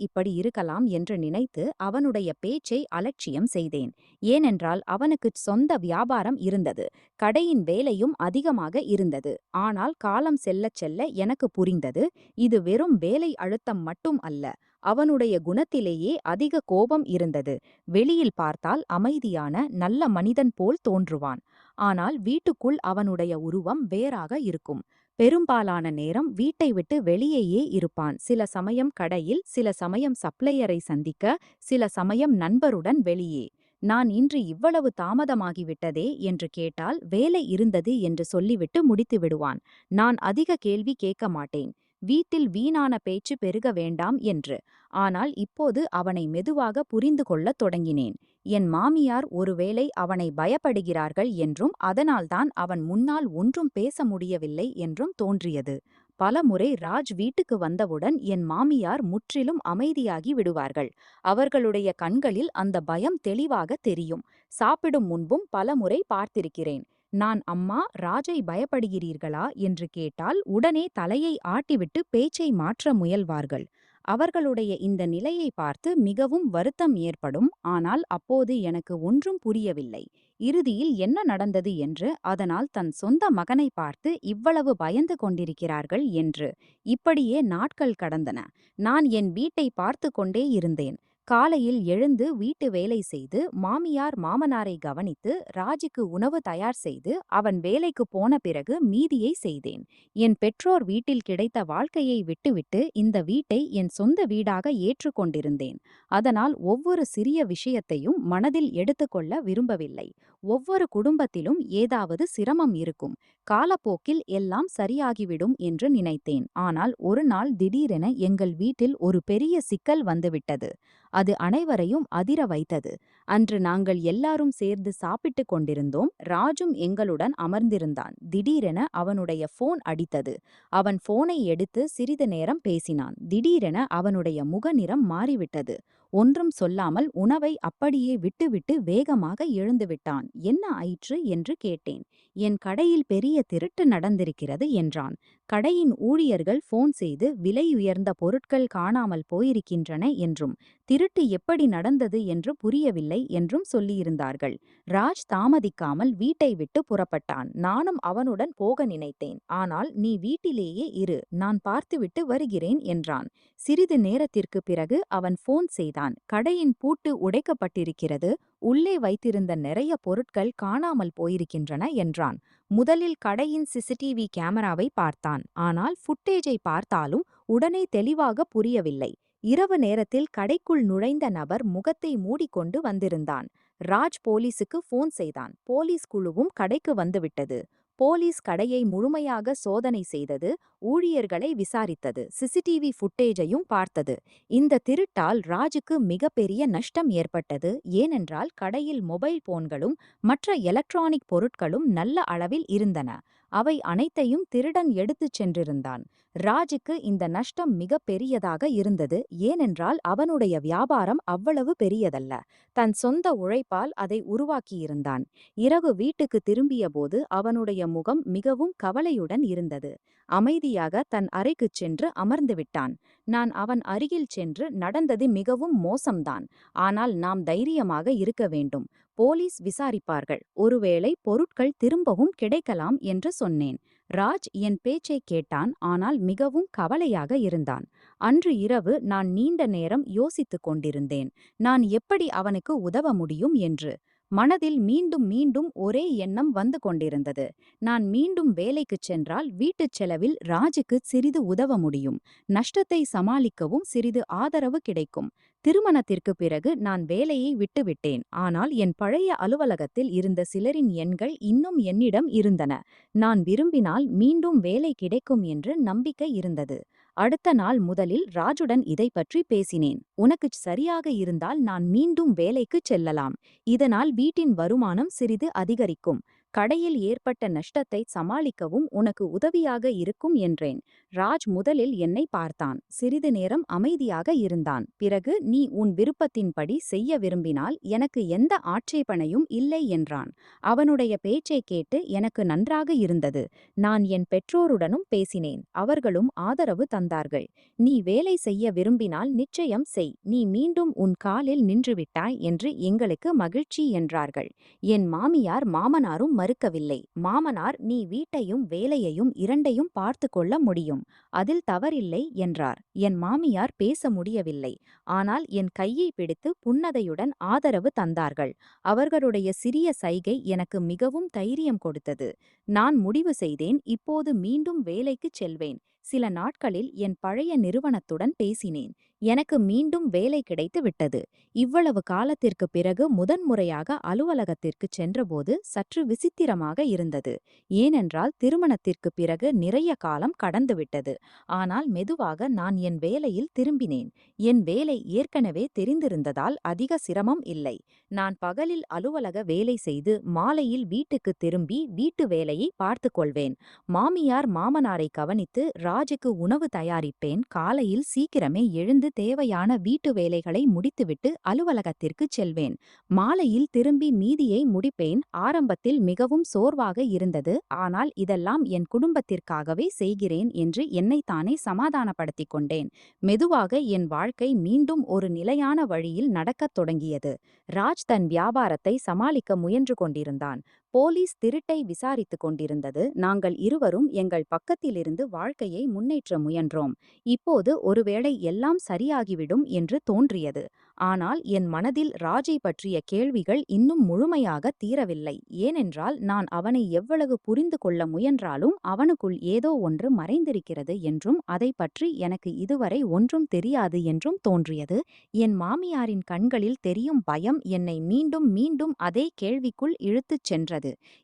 இப்படி இருக்கலாம் என்று நினைத்து அவனுடைய பேச்சை அலட்சியம் செய்தேன். ஏனென்றால் அவனுக்கு சொந்த வியாபாரம் இருந்தது. கடையின் வேலையும் அதிகமாக இருந்தது. ஆனால் காலம் செல்லச் செல்ல எனக்கு புரிந்தது, இது வெறும் வேலை அழுத்தம் மட்டும் அல்ல. அவனுடைய குணத்திலேயே அதிக கோபம் இருந்தது. வெளியில் பார்த்தால் அமைதியான நல்ல மனிதன் போல் தோன்றுவான். ஆனால் வீட்டுக்குள் அவனுடைய உருவம் வேறாக இருக்கும். பெரும்பாலான நேரம் வீட்டை விட்டு வெளியேயே இருப்பான். சில சமயம் கடையில், சில சமயம் சப்ளையரை சந்திக்க, சில சமயம் நண்பருடன் வெளியே. நான் இன்று இவ்வளவு தாமதமாகிவிட்டதே என்று கேட்டால் வேலை இருந்தது என்று சொல்லிவிட்டு முடித்து விடுவான். நான் அதிக கேள்வி கேட்க மாட்டேன். வீட்டில் வீணான பேச்சு பெருக வேண்டாம் என்று. ஆனால் இப்போது அவனை மெதுவாக புரிந்து கொள்ளத் தொடங்கினேன். என் மாமியார் ஒருவேளை அவனை பயப்படுகிறார்கள் என்றும் அதனால்தான் அவன் முன்னால் ஒன்றும் பேச முடியவில்லை என்றும் தோன்றியது. பலமுறை ராஜ் வீட்டுக்கு வந்தவுடன் என் மாமியார் முற்றிலும் அமைதியாகி விடுவார்கள். அவர்களுடைய கண்களில் அந்த பயம் தெளிவாக தெரியும். சாப்பிடும் முன்பும் பலமுறை பார்த்திருக்கிறேன். நான் அம்மா, ராஜை பயப்படுகிறீர்களா என்று கேட்டால் உடனே தலையை ஆட்டிவிட்டு பேச்சை மாற்ற முயல்வார்கள். அவர்களுடைய இந்த நிலையை பார்த்து மிகவும் வருத்தம் ஏற்படும். ஆனால் அப்போது எனக்கு ஒன்றும் புரியவில்லை. இறுதியில் என்ன நடந்தது என்று, அதனால் தன் சொந்த மகனை பார்த்து இவ்வளவு பயந்து கொண்டிருக்கிறார்கள் என்று. இப்படியே நாட்கள் கடந்தன. நான் என் வீட்டை பார்த்து கொண்டே இருந்தேன். காலையில் எழுந்து வீட்டு வேலை செய்து மாமியார் மாமனாரை கவனித்து ராஜுக்கு உணவு தயார் செய்து அவன் வேலைக்கு போன பிறகு மீதியை செய்தேன். என் பெற்றோர் வீட்டில் கிடைத்த வாழ்க்கையை விட்டுவிட்டு இந்த வீட்டை என் சொந்த வீடாக ஏற்றுக்கொண்டிருந்தேன். அதனால் ஒவ்வொரு சிறிய விஷயத்தையும் மனதில் எடுத்துக்கொள்ள விரும்பவில்லை. ஒவ்வொரு குடும்பத்திலும் ஏதாவது சிரமம் இருக்கும். காலப்போக்கில் எல்லாம் சரியாகிவிடும் என்று நினைத்தேன். ஆனால் ஒரு நாள் திடீரென எங்கள் வீட்டில் ஒரு பெரிய சிக்கல் வந்துவிட்டது. அது அனைவரையும் அதிர வைத்தது. அன்று நாங்கள் எல்லாரும் சேர்ந்து சாப்பிட்டுக் கொண்டிருந்தோம். ராஜும் எங்களுடன் அமர்ந்திருந்தான். திடீரென அவனுடைய போன் அடித்தது. அவன் போனை எடுத்து சிறிது நேரம் பேசினான். திடீரென அவனுடைய முகநிறம் மாறிவிட்டது. ஒன்றும் சொல்லாமல் உணவை அப்படியே விட்டுவிட்டு வேகமாக எழுந்துவிட்டான். என்ன ஆயிற்று என்று கேட்டேன். என் கடையில் பெரிய திருட்டு நடந்திருக்கிறது என்றான். கடையின் ஊழியர்கள் போன் செய்து விலை உயர்ந்த பொருட்கள் காணாமல் போயிருக்கின்றன என்றும், திருட்டு எப்படி நடந்தது என்று புரியவில்லை என்றும் சொல்லியிருந்தார்கள். ராஜ் தாமதிக்காமல் வீட்டை விட்டு புறப்பட்டான். நானும் அவனுடன் போக நினைத்தேன். ஆனால் நீ வீட்டிலேயே இரு, நான் பார்த்துவிட்டு வருகிறேன் என்றான். சிறிது நேரத்திற்கு பிறகு அவன் போன் செய்தான். கடையின் பூட்டு உடைக்கப்பட்டிருக்கிறது. உள்ளே வைத்திருந்த நிறைய பொருட்கள் காணாமல் போயிருக்கின்றன என்றான். முதலில் கடையின் சிசிடிவி கேமராவை பார்த்தான். ஆனால் ஃபுட்டேஜை பார்த்தாலும் உடனே தெளிவாக புரியவில்லை. இரவு நேரத்தில் கடைக்குள் நுழைந்த நபர் முகத்தை மூடிக்கொண்டு வந்திருந்தான். ராஜ் போலீசுக்கு போன் செய்தான். போலீஸ் குழுவும் கடைக்கு வந்துவிட்டது. போலீஸ் கடையை முழுமையாக சோதனை செய்தது. ஊழியர்களை விசாரித்தது. சிசிடிவி ஃபுட்டேஜையும் பார்த்தது. இந்த திருட்டால் ராஜுக்கு மிகப்பெரிய நஷ்டம் ஏற்பட்டது. ஏனென்றால் கடையில் மொபைல் போன்களும் மற்ற எலக்ட்ரானிக் பொருட்களும் நல்ல அளவில் இருந்தன. அவை அனைத்தையும் திருடன் எடுத்துச் சென்றிருந்தான். ராஜுக்கு இந்த நஷ்டம் மிக பெரியதாக இருந்தது. ஏனென்றால் அவனுடைய வியாபாரம் அவ்வளவு பெரியதல்ல. தன் சொந்த உழைப்பால் அதை உருவாக்கியிருந்தான். இரவு வீட்டுக்கு திரும்பியபோது அவனுடைய முகம் மிகவும் கவலையுடன் இருந்தது. அமைதியாக தன் அறைக்குச் சென்று அமர்ந்து விட்டான். நான் அவன் அருகில் சென்று, நடந்தது மிகவும் மோசம்தான். ஆனால் நாம் தைரியமாக இருக்க வேண்டும். போலீஸ் விசாரிப்பார்கள். ஒருவேளை பொருட்கள் திரும்பவும் கிடைக்கலாம் என்று சொன்னேன். ராஜ் என் பேச்சை கேட்டான். ஆனால் மிகவும் கவலையாக இருந்தான். அன்று இரவு நான் நீண்ட நேரம் யோசித்துக் கொண்டிருந்தேன். நான் எப்படி அவனுக்கு உதவ முடியும் என்று. மனதில் மீண்டும் மீண்டும் ஒரே எண்ணம் வந்து கொண்டிருந்தது. நான் மீண்டும் வேலைக்குச் சென்றால் வீட்டுச் செலவில் ராஜுக்கு சிறிது உதவ முடியும். நஷ்டத்தை சமாளிக்கவும் சிறிது ஆதரவு கிடைக்கும். திருமணத்திற்கு பிறகு நான் வேலையை விட்டுவிட்டேன். ஆனால் என் பழைய அலுவலகத்தில் இருந்த சிலரின் எண்கள் இன்னும் என்னிடம் இருந்தன. நான் விரும்பினால் மீண்டும் வேலை கிடைக்கும் என்று நம்பிக்கை இருந்தது. அடுத்த நாள் முதலில் ராஜுடன் இதை பற்றி பேசினேன். உனக்குச் சரியாக இருந்தால் நான் மீண்டும் வேலைக்குச் செல்லலாம். இதனால் வீட்டின் வருமானம் சிறிது அதிகரிக்கும். கடையில் ஏற்பட்ட நஷ்டத்தை சமாளிக்கவும் உனக்கு உதவியாக இருக்கும் என்றேன். ராஜ் முதலில் என்னை பார்த்தான். சிறிது நேரம் அமைதியாக இருந்தான். பிறகு, நீ உன் விருப்பத்தின்படி செய்ய விரும்பினால் எனக்கு எந்த ஆட்சேபனையும் இல்லை என்றான். அவனுடைய பேச்சை கேட்டு எனக்கு நன்றாக இருந்தது. நான் என் பெற்றோருடனும் பேசினேன். அவர்களும் ஆதரவு தந்தார்கள். நீ வேலை செய்ய விரும்பினால் நிச்சயம் செய். நீ மீண்டும் உன் காலில் நின்றுவிட்டாய் என்று எங்களுக்கு மகிழ்ச்சி என்றார்கள். என் மாமியார் மாமனாரும் மறுக்கவில்லை. மாமனார், நீ வீட்டையும் வேலையையும் இரண்டையும் பார்த்து கொள்ள முடியும். அதில் தவறில்லை என்றார். என் மாமியார் பேச முடியவில்லை. ஆனால் என் கையை பிடித்து புன்னகையுடன் ஆதரவு தந்தார்கள். அவர்களுடைய சிறிய சைகை எனக்கு மிகவும் தைரியம் கொடுத்தது. நான் முடிவு செய்தேன், இப்போது மீண்டும் வேலைக்குச் செல்வேன். சில நாட்களில் என் பழைய நிறுவனத்துடன் பேசினேன். எனக்கு மீண்டும் வேலை கிடைத்து விட்டது. இவ்வளவு காலத்திற்கு பிறகு முதன்முறையாக அலுவலகத்திற்குச் சென்றபோது சற்று விசித்திரமாக இருந்தது. ஏனென்றால் திருமணத்திற்கு பிறகு நிறைய காலம் கடந்துவிட்டது. ஆனால் மெதுவாக நான் என் வேலையில் திரும்பினேன். என் வேலை ஏற்கனவே தெரிந்திருந்ததால் அதிக சிரமம் இல்லை. நான் பகலில் அலுவலக வேலை செய்து மாலையில் வீட்டுக்கு திரும்பி வீட்டு வேலையை பார்த்துக் கொள்வேன். மாமியார் மாமனாரை கவனித்து ராஜுக்கு உணவு தயாரிப்பேன். காலையில் சீக்கிரமே எழுந்து தேவையான வீட்டு வேலைகளை முடித்துவிட்டு அலுவலகத்திற்குச் செல்வேன். மாலையில் திரும்பி மீதியை முடிப்பேன். ஆரம்பத்தில் மிகவும் சோர்வாக இருந்தது. ஆனால் இதெல்லாம் என் குடும்பத்திற்காகவே செய்கிறேன் என்று என்னைத்தானே சமாதானப்படுத்திக் கொண்டேன். மெதுவாக என் வாழ்க்கை மீண்டும் ஒரு நிலையான வழியில் நடக்கத் தொடங்கியது. ராஜ் தன் வியாபாரத்தை சமாளிக்க முயன்று கொண்டிருந்தான். போலீஸ் திருட்டை விசாரித்துக் கொண்டிருந்தது. நாங்கள் இருவரும் எங்கள் பக்கத்திலிருந்து வாழ்க்கையை முன்னேற்ற முயன்றோம். இப்போது ஒருவேளை எல்லாம் சரியாகிவிடும் என்று தோன்றியது. ஆனால் என் மனதில் ராஜை பற்றிய கேள்விகள் இன்னும் முழுமையாக தீரவில்லை. ஏனென்றால் நான் அவனை எவ்வளவு புரிந்து கொள்ள முயன்றாலும் அவனுக்குள் ஏதோ ஒன்று மறைந்திருக்கிறது என்றும் அதை பற்றி எனக்கு இதுவரை ஒன்றும் தெரியாது என்றும் தோன்றியது. என் மாமியாரின் கண்களில் தெரியும் பயம் என்னை மீண்டும் மீண்டும் அதே கேள்விக்குள் இழுத்துச் சென்றது.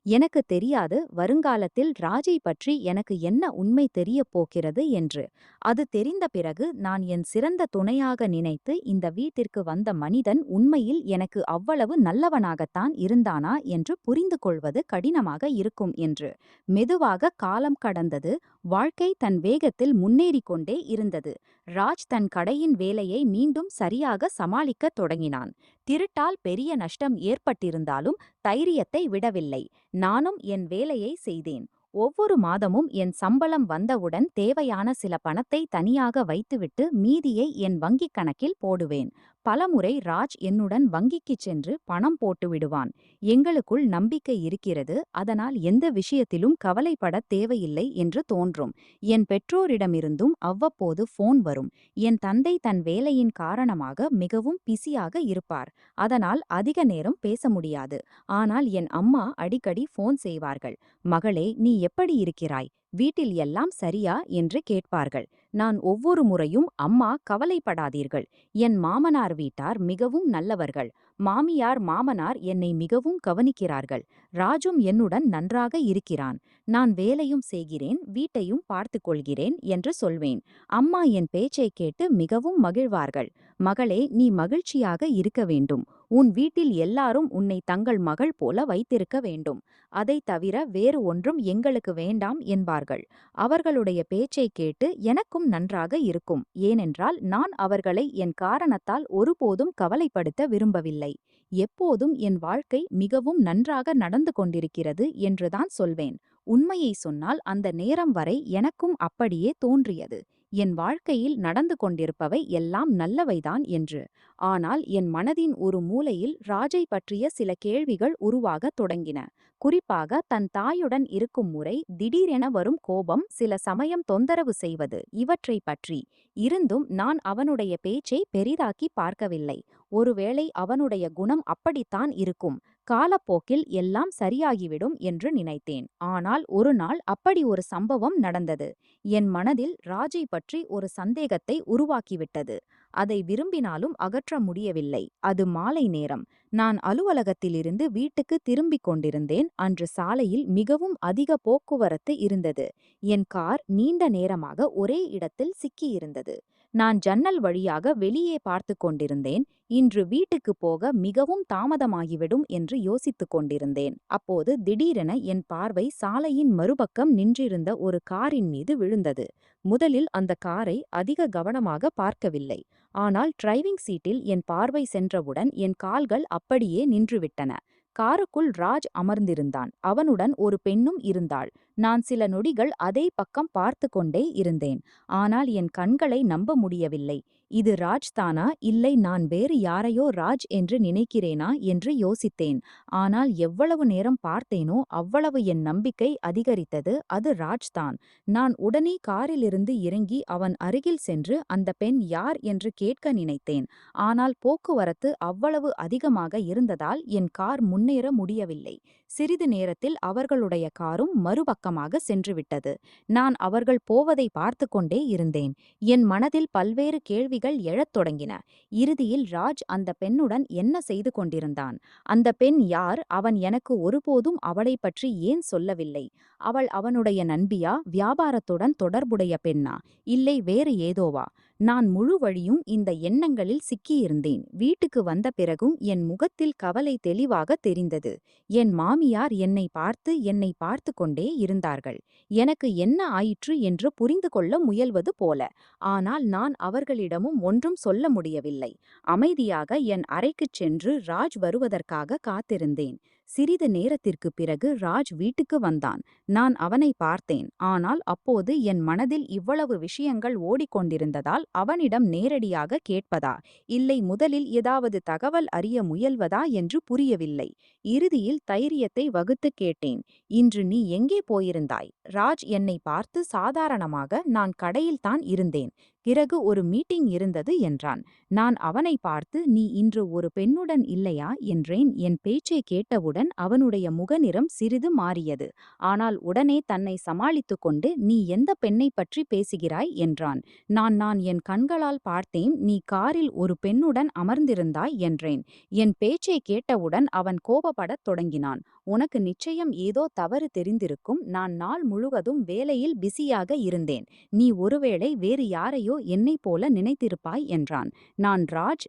எனக்கு தெரியாது வருங்காலத்தில் ராஜை பற்றி எனக்கு என்ன உண்மை தெரியப் போகிறது என்று. அது தெரிந்த பிறகு நான் என் சிறந்த துணையாக நினைத்து இந்த வீட்டிற்கு வந்த மனிதன் உண்மையில் எனக்கு அவ்வளவு நல்லவனாகத்தான் இருந்தானா என்று புரிந்து கொள்வது கடினமாக இருக்கும் என்று. மெதுவாக காலம் கடந்தது. வாழ்க்கை தன் வேகத்தில் முன்னேறிக் கொண்டே இருந்தது. ராஜ் தன் கடையின் வேலையை மீண்டும் சரியாக சமாளிக்கத் தொடங்கினான். திருட்டால் பெரிய நஷ்டம் ஏற்பட்டிருந்தாலும் தைரியத்தை விடவில்லை. நானும் என் வேலையை செய்தேன். ஒவ்வொரு மாதமும் என் சம்பளம் வந்தவுடன் தேவையான சில பணத்தை தனியாக வைத்துவிட்டு மீதியை என் வங்கிக் கணக்கில் போடுவேன். பலமுறை ராஜ் என்னுடன் வங்கிக்குச் சென்று பணம் போட்டு விடுவான். எங்களுக்குள் நம்பிக்கை இருக்கிறது. அதனால் எந்த விஷயத்திலும் கவலைப்படத் தேவையில்லை என்று தோன்றும். என் பெற்றோரிடமிருந்தும் அவ்வப்போது போன் வரும். என் தந்தை தன் வேலையின் காரணமாக மிகவும் பிஸியாக இருப்பார். அதனால் அதிக நேரம் பேச முடியாது. ஆனால் என் அம்மா அடிக்கடி போன் செய்வார்கள். மகளே, நீ எப்படி இருக்கிறாய்? வீட்டில் எல்லாம் சரியா என்று கேட்பார்கள். நான் ஒவ்வொரு முறையும், அம்மா கவலைப்படாதீர்கள். என் மாமனார் வீட்டார் மிகவும் நல்லவர்கள். மாமியார் மாமனார் என்னை மிகவும் கவனிக்கிறார்கள். ராஜும் என்னுடன் நன்றாக இருக்கிறான். நான் வேலையும் செய்கிறேன், வீட்டையும் பார்த்துக் கொள்கிறேன் என்று சொல்வேன். அம்மா என் பேச்சைக் கேட்டு மிகவும் மகிழ்வார்கள். மகளே, நீ மகிழ்ச்சியாக இருக்க வேண்டும். உன் வீட்டில் எல்லாரும் உன்னை தங்கள் மகள் போல வைத்திருக்க வேண்டும். அதைத் தவிர வேறு ஒன்றும் எங்களுக்கு வேண்டாம் என்பார்கள். அவர்களுடைய பேச்சைக் கேட்டு எனக்கும் நன்றாக இருக்கும். ஏனென்றால் நான் அவர்களை என் காரணத்தால் ஒருபோதும் கவலைப்படுத்த விரும்பவில்லை. எப்போதும் என் வாழ்க்கை மிகவும் நன்றாக நடந்து கொண்டிருக்கிறது என்றுதான் சொல்வேன். உண்மையை சொன்னால் அந்த நேரம் வரை எனக்கும் அப்படியே தோன்றியது. என் வாழ்க்கையில் நடந்து கொண்டிருப்பவை எல்லாம் நல்லவைதான் என்று. ஆனால் என் மனதின் ஒரு மூலையில் ராஜை பற்றிய சில கேள்விகள் உருவாகத் தொடங்கின. குறிப்பாக தன் தாயுடன் இருக்கும் முறை, திடீரென வரும் கோபம், சில சமயம் தொந்தரவு செய்வது, இவற்றை பற்றி. இருந்தும் நான் அவனுடைய பேச்சை பெரிதாக்கி பார்க்கவில்லை. ஒருவேளை அவனுடைய குணம் அப்படித்தான் இருக்கும். காலப்போக்கில் எல்லாம் சரியாகிவிடும் என்று நினைத்தேன். ஆனால் ஒரு நாள் அப்படி ஒரு சம்பவம் நடந்தது. என் மனதில் ராஜை பற்றி ஒரு சந்தேகத்தை உருவாக்கிவிட்டது. அதை விரும்பினாலும் அகற்ற முடியவில்லை. அது மாலை நேரம். நான் அலுவலகத்திலிருந்து வீட்டுக்கு திரும்பிக் கொண்டிருந்தேன். அன்று சாலையில் மிகவும் அதிக போக்குவரத்து இருந்தது. என் கார் நீண்ட நேரமாக ஒரே இடத்தில் சிக்கியிருந்தது. நான் ஜன்னல் வழியாக வெளியே பார்த்து கொண்டிருந்தேன். இன்று வீட்டுக்கு போக மிகவும் தாமதமாகிவிடும் என்று யோசித்துக் கொண்டிருந்தேன். அப்போது திடீரென என் பார்வை சாலையின் மறுபக்கம் நின்றிருந்த ஒரு காரின் மீது விழுந்தது. முதலில் அந்த காரை அதிக கவனமாக பார்க்கவில்லை. ஆனால் டிரைவிங் சீட்டில் என் பார்வை சென்றவுடன் என் கால்கள் அப்படியே நின்றுவிட்டன. காருக்குள் ராஜ் அமர்ந்திருந்தான். அவனுடன் ஒரு பெண்ணும் இருந்தாள். நான் சில நொடிகள் அதே பக்கம் பார்த்து கொண்டே இருந்தேன். ஆனால் என் கண்களை நம்ப முடியவில்லை. இது ராஜ் தானா, இல்லை நான் வேறு யாரையோ ராஜ் என்று நினைக்கிறேனா என்று யோசித்தேன். ஆனால் எவ்வளவு நேரம் பார்த்தேனோ அவ்வளவு என் நம்பிக்கை அதிகரித்தது. அது ராஜ் தான். நான் உடனே காரிலிருந்து இறங்கி அவன் அருகில் சென்று அந்த பெண் யார் என்று கேட்க நினைத்தேன். ஆனால் போக்குவரத்து அவ்வளவு அதிகமாக இருந்ததால் என் கார் முன்னேற முடியவில்லை. சிறிது நேரத்தில் அவர்களுடைய காரும் மறுபக்கமாக சென்றுவிட்டது. நான் அவர்கள் போவதை பார்த்து கொண்டே இருந்தேன். என் மனதில் பல்வேறு கேள்விகள் எழத் தொடங்கின. இறுதியில் ராஜ் அந்த பெண்ணுடன் என்ன செய்து கொண்டிருந்தான்? அந்த பெண் யார்? அவன் எனக்கு ஒருபோதும் அவளைப் பற்றி ஏன் சொல்லவில்லை? அவள் அவனுடைய நண்பியா? வியாபாரத்துடன் தொடர்புடைய பெண்ணா? இல்லை வேறு ஏதோவா? நான் முழு வழியும் இந்த எண்ணங்களில் சிக்கியிருந்தேன். வீட்டுக்கு வந்த பிறகும் என் முகத்தில் கவலை தெளிவாக தெரிந்தது. என் மாமியார் என்னை பார்த்து கொண்டே இருந்தார்கள். எனக்கு என்ன ஆயிற்று என்று புரிந்து கொள்ள முயல்வது போல. ஆனால் நான் அவர்களிடமும் ஒன்றும் சொல்ல முடியவில்லை. அமைதியாக என் அறைக்குச் சென்று ராஜ் வருவதற்காக காத்திருந்தேன். சிறிது நேரத்திற்கு பிறகு ராஜ் வீட்டுக்கு வந்தான். நான் அவனை பார்த்தேன். ஆனால் அப்போது என் மனதில் இவ்வளவு விஷயங்கள் ஓடிக்கொண்டிருந்ததால் அவனிடம் நேரடியாக கேட்பதா, இல்லை முதலில் ஏதாவது தகவல் அறிய முயல்வதா என்று புரியவில்லை. இறுதியில் தைரியத்தை வகுத்து கேட்டேன். இன்று நீ எங்கே போயிருந்தாய்? ராஜ் என்னை பார்த்து சாதாரணமாக நான் கடையில்தான் இருந்தேன். பிறகு ஒரு மீட்டிங் இருந்தது என்றான். நான் அவனை பார்த்து நீ இன்று ஒரு பெண்ணுடன் இல்லையா என்றேன். என் பேச்சை கேட்டவுடன் அவனுடைய முகநிறம் சிறிது மாறியது. ஆனால் உடனே தன்னை சமாளித்துக் கொண்டு நீ எந்த பெண்ணை பற்றி பேசுகிறாய் என்றான். நான் என் கண்களால் பார்த்தேன், நீ காரில் ஒரு பெண்ணுடன் அமர்ந்திருந்தாய் என்றேன். என் பேச்சை கேட்டவுடன் அவன் கோபப்படத் தொடங்கினான். உனக்கு நிச்சயம் ஏதோ தவறு தெரிந்திருக்கும். நான் நாள் முழுவதும் வேலையில் பிஸியாக இருந்தேன். நீ ஒருவேளை வேறு யாரையோ என்னைப் போல நினைத்திருப்பாய் என்றான்.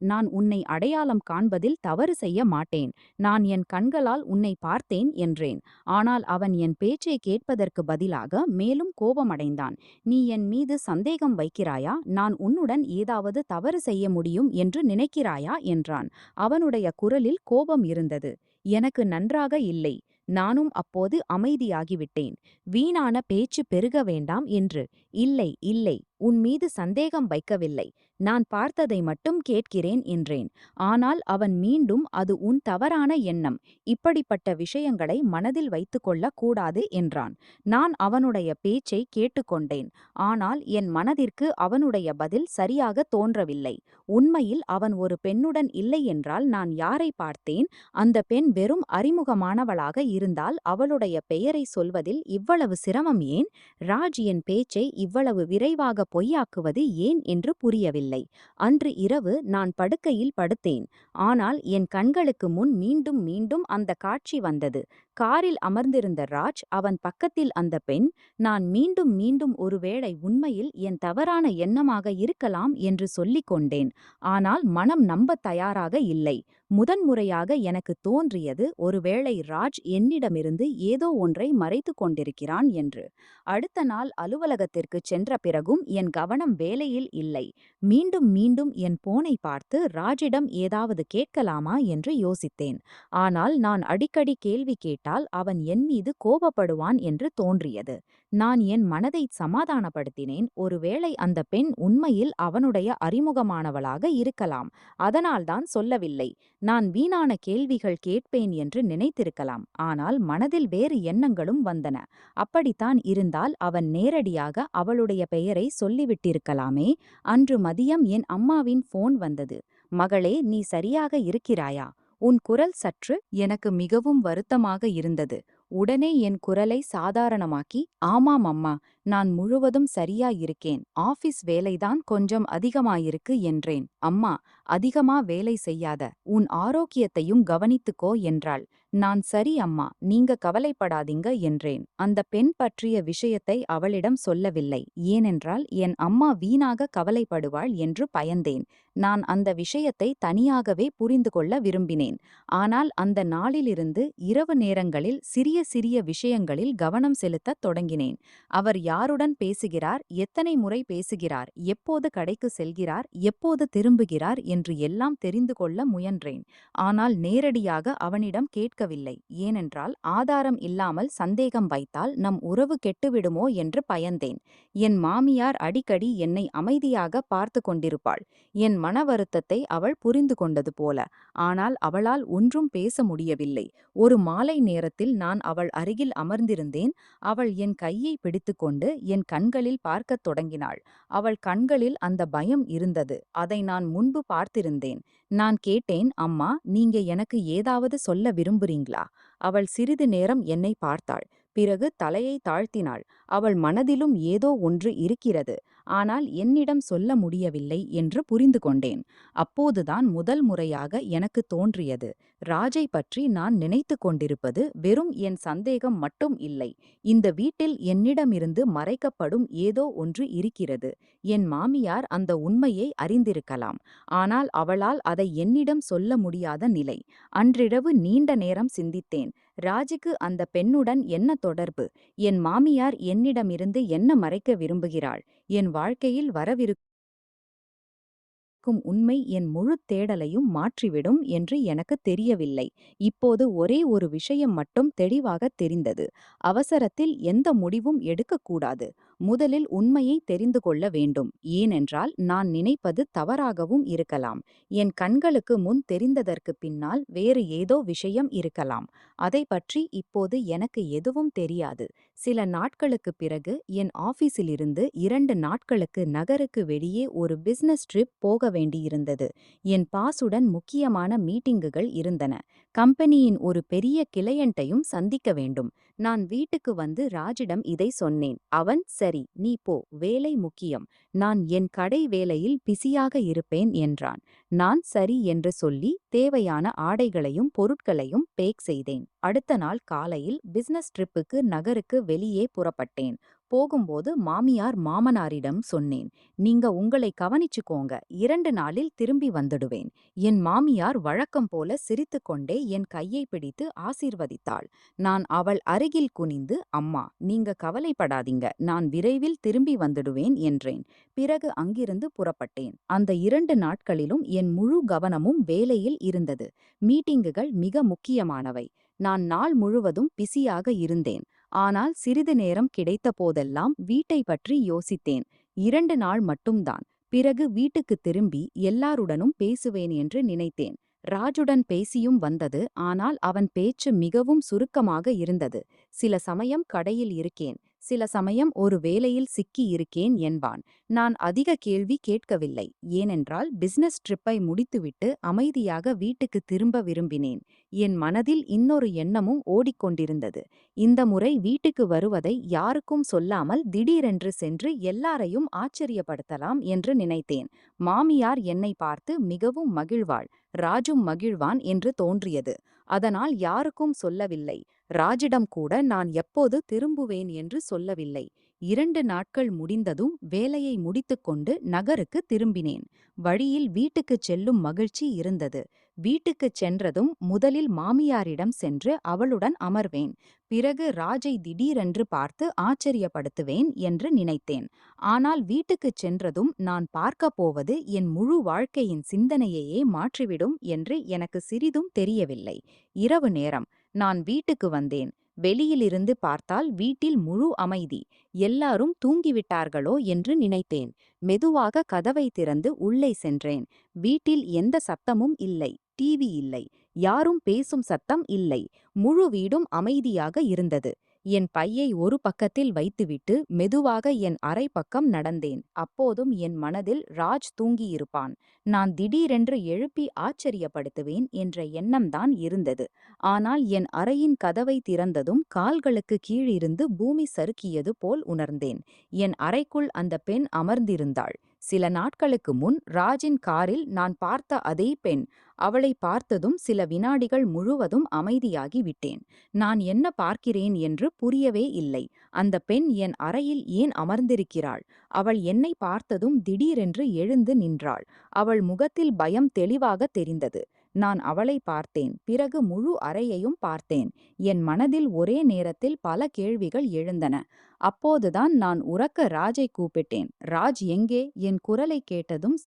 நான் உன்னை அடையாளம் காண்பதில் தவறு செய்ய மாட்டேன். நான் என் கண்களால் உன்னை பார்த்தேன் என்றேன். ஆனால் அவன் என் பேச்சை கேட்பதற்கு பதிலாக மேலும் கோபமடைந்தான். நீ என் மீது சந்தேகம் வைக்கிறாயா? நான் உன்னுடன் ஏதாவது தவறு செய்ய முடியும் என்று நினைக்கிறாயா என்றான். அவனுடைய குரலில் கோபம் இருந்தது. எனக்கு நன்றாக இல்லை. நானும் அப்போது அமைதியாகிவிட்டேன். வீணான பேச்சு பெருக வேண்டாம் என்று. இல்லை இல்லை, உன் மீது சந்தேகம் வைக்கவில்லை. நான் பார்த்ததை மட்டும் கேட்கிறேன் என்றேன். ஆனால் அவன் மீண்டும் அது உன் தவறான எண்ணம். இப்படிப்பட்ட விஷயங்களை மனதில் வைத்துக்கொள்ளக் கூடாது என்றான். நான் அவனுடைய பேச்சை கேட்டுக்கொண்டேன். ஆனால் என் மனதிற்கு அவனுடைய பதில் சரியாக தோன்றவில்லை. உண்மையில் அவன் ஒரு பெண்ணுடன் இல்லை என்றால் நான் யாரை பார்த்தேன்? அந்த பெண் வெறும் அறிமுகமானவளாக இருந்தால் அவளுடைய பெயரை சொல்வதில் இவ்வளவு சிரமம் ஏன்? ராஜ் என் பேச்சை இவ்வளவு விரைவாக பொய்யாக்குவது ஏன் என்று புரியவில்லை. முடியவில்லை. அன்று இரவு நான் படுக்கையில் படுத்தேன். ஆனால் என் கண்களுக்கு முன் மீண்டும் மீண்டும் அந்த காட்சி வந்தது. காரில் அமர்ந்திருந்த ராஜ், அவன் பக்கத்தில் அந்த பெண். நான் மீண்டும் மீண்டும் ஒருவேளை உண்மையில் என் தவறான எண்ணமாக இருக்கலாம் என்று சொல்லிக் கொண்டேன். ஆனால் மனம் நம்பத் தயாராக இல்லை. முதன்முறையாக எனக்கு தோன்றியது, ஒருவேளை ராஜ் என்னிடமிருந்து ஏதோ ஒன்றை மறைத்துக் கொண்டிருக்கிறான் என்று. அடுத்த நாள் அலுவலகத்திற்குச் சென்ற பிறகும் என் கவனம் வேலையில் இல்லை. மீண்டும் மீண்டும் என் போனை பார்த்து ராஜிடம் ஏதாவது கேட்கலாமா என்று யோசித்தேன். ஆனால் நான் அடிக்கடி கேள்வி கேட்டால் அவன் என் மீது கோபப்படுவான் என்று தோன்றியது. நான் என் மனதை சமாதானப்படுத்தினேன். ஒருவேளை அந்த பெண் உண்மையில் அவனுடைய அறிமுகமானவளாக இருக்கலாம். அதனால்தான் சொல்லவில்லை. நான் வீணான கேள்விகள் கேட்பேன் என்று நினைத்திருக்கலாம். ஆனால் மனதில் வேறு எண்ணங்களும் வந்தன. அப்படித்தான் இருந்தால் அவன் நேரடியாக அவளுடைய பெயரை சொல்லிவிட்டிருக்கலாமே. அன்று மதியம் என் அம்மாவின் போன் வந்தது. மகளே, நீ சரியாக இருக்கிறாயா? உன் குரல் சற்று எனக்கு மிகவும் வருத்தமாக இருந்தது. உடனே என் குரலை சாதாரணமாக்கி, ஆமாம் அம்மா, நான் முழுவதும் சரியா இருக்கேன். ஆபீஸ் வேலைதான் கொஞ்சம் அதிகமாயிருக்கு என்றேன். அம்மா, அதிகமா வேலை செய்யாத, உன் ஆரோக்கியத்தையும் கவனித்துக்கோ என்றாள். நான் சரி அம்மா, நீங்க கவலைப்படாதீங்க என்றேன். அந்த பெண் பற்றிய விஷயத்தை அவளிடம் சொல்லவில்லை. ஏனென்றால் என் அம்மா வீணாக கவலைப்படுவாள் என்று பயந்தேன். நான் அந்த விஷயத்தை தனியாகவே புரிந்து கொள்ள விரும்பினேன். ஆனால் அந்த நாளிலிருந்து இரவு நேரங்களில் சிறிய சிறிய விஷயங்களில் கவனம் செலுத்தத் தொடங்கினேன். அவர் யாருடன் பேசுகிறார், எத்தனை முறை பேசுகிறார், எப்போது கடைக்கு செல்கிறார், எப்போது திரும்புகிறார் என்று எல்லாம் தெரிந்து கொள்ள முயன்றேன். ஆனால் நேரடியாக அவனிடம் கேட்கவில்லை. ஏனென்றால் ஆதாரம் இல்லாமல் சந்தேகம் வைத்தால் நம் உறவு கெட்டுவிடுமோ என்று பயந்தேன். என் மாமியார் அடிக்கடி என்னை அமைதியாக பார்த்து கொண்டிருப்பாள். என் மன வருத்தத்தை அவள் புரிந்து கொண்டது போல. ஆனால் அவளால் ஒன்றும் பேச முடியவில்லை. ஒரு மாலை நேரத்தில் நான் அவள் அருகில் அமர்ந்திருந்தேன். அவள் என் கையை பிடித்துக்கொண்டு என் கண்களில் பார்க்கத் தொடங்கினாள். அவள் கண்களில் அந்த பயம் இருந்தது. அதை நான் முன்பு பார்த்திருந்தேன். நான் கேட்டேன், அம்மா, நீங்க எனக்கு ஏதாவது சொல்ல விரும்புறீங்களா? அவள் சிறிது நேரம் என்னை பார்த்தாள். பிறகு தலையை தாழ்த்தினாள். அவள் மனதிலும் ஏதோ ஒன்று இருக்கிறது. ஆனால் என்னிடம் சொல்ல முடியவில்லை என்று புரிந்து கொண்டேன். அப்போதுதான் முதல் முறையாக எனக்கு தோன்றியது, ராஜை பற்றி நான் நினைத்து கொண்டிருப்பது வெறும் என் சந்தேகம் மட்டும் இல்லை. இந்த வீட்டில் என்னிடமிருந்து மறைக்கப்படும் ஏதோ ஒன்று இருக்கிறது. என் மாமியார் அந்த உண்மையை அறிந்திருக்கலாம். ஆனால் அவளால் அதை என்னிடம் சொல்ல முடியாத நிலை. அன்றிரவு நீண்ட நேரம் சிந்தித்தேன். ராஜுக்கு அந்த பெண்ணுடன் என்ன தொடர்பு? என் மாமியார் என்னிடமிருந்து என்ன மறைக்க விரும்புகிறாள்? என் வாழ்க்கையில் வரவிருக்கும் உண்மை என் முழு தேடலையும் மாற்றிவிடும் என்று எனக்கு தெரியவில்லை. இப்போது ஒரே ஒரு விஷயம் மட்டும் தெளிவாக தெரிந்தது. அவசரத்தில் எந்த முடிவும் எடுக்கக்கூடாது. முதலில் உண்மையை தெரிந்து கொள்ள வேண்டும். ஏனென்றால் நான் நினைப்பது தவறாகவும் இருக்கலாம். என் கண்களுக்கு முன் தெரிந்ததற்கு பின்னால் வேறு ஏதோ விஷயம் இருக்கலாம். அதை பற்றி இப்போது எனக்கு எதுவும் தெரியாது. சில நாட்களுக்குப் பிறகு என் ஆபீஸிலிருந்து 2 நாட்களுக்கு நகருக்கு வெளியே ஒரு பிசினஸ் ட்ரிப் போக வேண்டியிருந்தது. என் பாசுடன் முக்கியமான மீட்டிங்குகள் இருந்தன. கம்பெனியின் ஒரு பெரிய கிளையண்ட்டையும் சந்திக்க வேண்டும். நான் வீட்டுக்கு வந்து ராஜிடம் இதை சொன்னேன். அவன், சரி, நீ போ, வேலை முக்கியம். நான் என் கடை வேலையில் பிஸியாக இருப்பேன் என்றான். நான் சரி என்று சொல்லி தேவையான ஆடைகளையும் பொருட்களையும் பேக் செய்தேன். அடுத்த நாள் காலையில் பிசினஸ் ட்ரிப்புக்கு நகருக்கு வெளியே புறப்பட்டேன். போகும்போது மாமியார் மாமனாரிடம் சொன்னேன், நீங்க உங்களை கவனிச்சுக்கோங்க, 2 நாளில் திரும்பி வந்துடுவேன். என் மாமியார் வழக்கம் போல சிரித்துக்கொண்டே என் கையை பிடித்து ஆசீர்வதித்தாள். நான் அவள் அருகில் குனிந்து, அம்மா, நீங்க கவலைப்படாதீங்க, நான் விரைவில் திரும்பி வந்துடுவேன் என்றேன். பிறகு அங்கிருந்து புறப்பட்டேன். அந்த 2 நாட்களிலும் என் முழு கவனமும் வேலையில் இருந்தது. மீட்டிங்குகள் மிக முக்கியமானவை. நான் நாள் முழுவதும் பிஸியாக இருந்தேன். ஆனால் சிறிது நேரம் கிடைத்த போதெல்லாம் வீட்டை பற்றி யோசித்தேன். 2 நாள் மட்டும்தான். பிறகு வீட்டுக்கு திரும்பி எல்லாருடனும் பேசுவேன் என்று நினைத்தேன். ராஜுடன் பேசியும் வந்தது. ஆனால் அவன் பேச்சு மிகவும் சுருக்கமாக இருந்தது. சில சமயம் கடையில் இருக்கேன், சில சமயம் ஒரு வேலையில் சிக்கி இருக்கேன் என்பான். நான் அதிக கேள்வி கேட்கவில்லை, ஏனென்றால் பிசினஸ் ட்ரிப்பை முடித்துவிட்டு அமைதியாக வீட்டுக்கு திரும்ப விரும்பினேன். என் மனதில் இன்னொரு எண்ணமும் ஓடிக்கொண்டிருந்தது. இந்த முறை வீட்டுக்கு வருவதை யாருக்கும் சொல்லாமல் திடீரென்று சென்று எல்லாரையும் ஆச்சரியப்படுத்தலாம் என்று நினைத்தேன். மாமியார் என்னை பார்த்து மிகவும் மகிழ்வாள், ராஜும் மகிழ்வான் என்று தோன்றியது. அதனால் யாருக்கும் சொல்லவில்லை. ராஜிடம் கூட நான் எப்போது திரும்புவேன் என்று சொல்லவில்லை. 2 நாட்கள் முடிந்ததும் வேலையை முடித்துக்கொண்டு நகருக்கு திரும்பினேன். வழியில் வீட்டுக்குச் செல்லும் மகிழ்ச்சி இருந்தது. வீட்டுக்குச் சென்றதும் முதலில் மாமியாரிடம் சென்று அவளுடன் அமர்வேன். பிறகு ராஜை திடீரென்று பார்த்து ஆச்சரியப்படுத்துவேன் என்று நினைத்தேன். ஆனால் வீட்டுக்குச் சென்றதும் நான் பார்க்கப் போவது என் முழு வாழ்க்கையின் சிந்தனையையே மாற்றிவிடும் என்று எனக்கு சிறிதும் தெரியவில்லை. இரவு நேரம். நான் வீட்டுக்கு வந்தேன். வெளியிலிருந்து பார்த்தால் வீட்டில் முழு அமைதி. எல்லாரும் தூங்கிவிட்டார்களோ என்று நினைத்தேன். மெதுவாக கதவை திறந்து உள்ளே சென்றேன். வீட்டில் எந்த சத்தமும் இல்லை. டிவி இல்லை. யாரும் பேசும் சத்தம் இல்லை. முழு வீடும் அமைதியாக இருந்தது. என் பையை ஒரு பக்கத்தில் வைத்துவிட்டு மெதுவாக என் அறை பக்கம் நடந்தேன். அப்போதும் என் மனதில் ராஜ் தூங்கியிருப்பான். நான் திடீரென்று எழுப்பி ஆச்சரியப்படுத்துவேன் என்ற எண்ணம்தான் இருந்தது. ஆனால் என் அறையின் கதவை திறந்ததும் கால்களுக்கு கீழிருந்து பூமி சறுக்கியது போல் உணர்ந்தேன். என் அறைக்குள் அந்த பெண் அமர்ந்திருந்தாள். சில நாட்களுக்கு முன் ராஜின் காரில் நான் பார்த்த அதே பெண். அவளை பார்த்ததும் சில வினாடிகள் முழுவதும் அமைதியாகி விட்டேன். நான் என்ன பார்க்கிறேன் என்று புரியவே இல்லை. அந்த பெண் என் அறையில் ஏன் அமர்ந்திருக்கிறாள்? அவள் என்னை பார்த்ததும் திடீரென்று எழுந்து நின்றாள். அவள் முகத்தில் பயம் தெளிவாக தெரிந்தது. நான் அவளை பார்த்தேன். பிறகு முழு அறையையும் பார்த்தேன். என் மனதில் ஒரே நேரத்தில் பல கேள்விகள் எழுந்தன. அப்போதுதான் நான் உரக்க ராஜை கூப்பிட்டேன். ராஜ் எங்கே? என் குரலை கேட்டதும்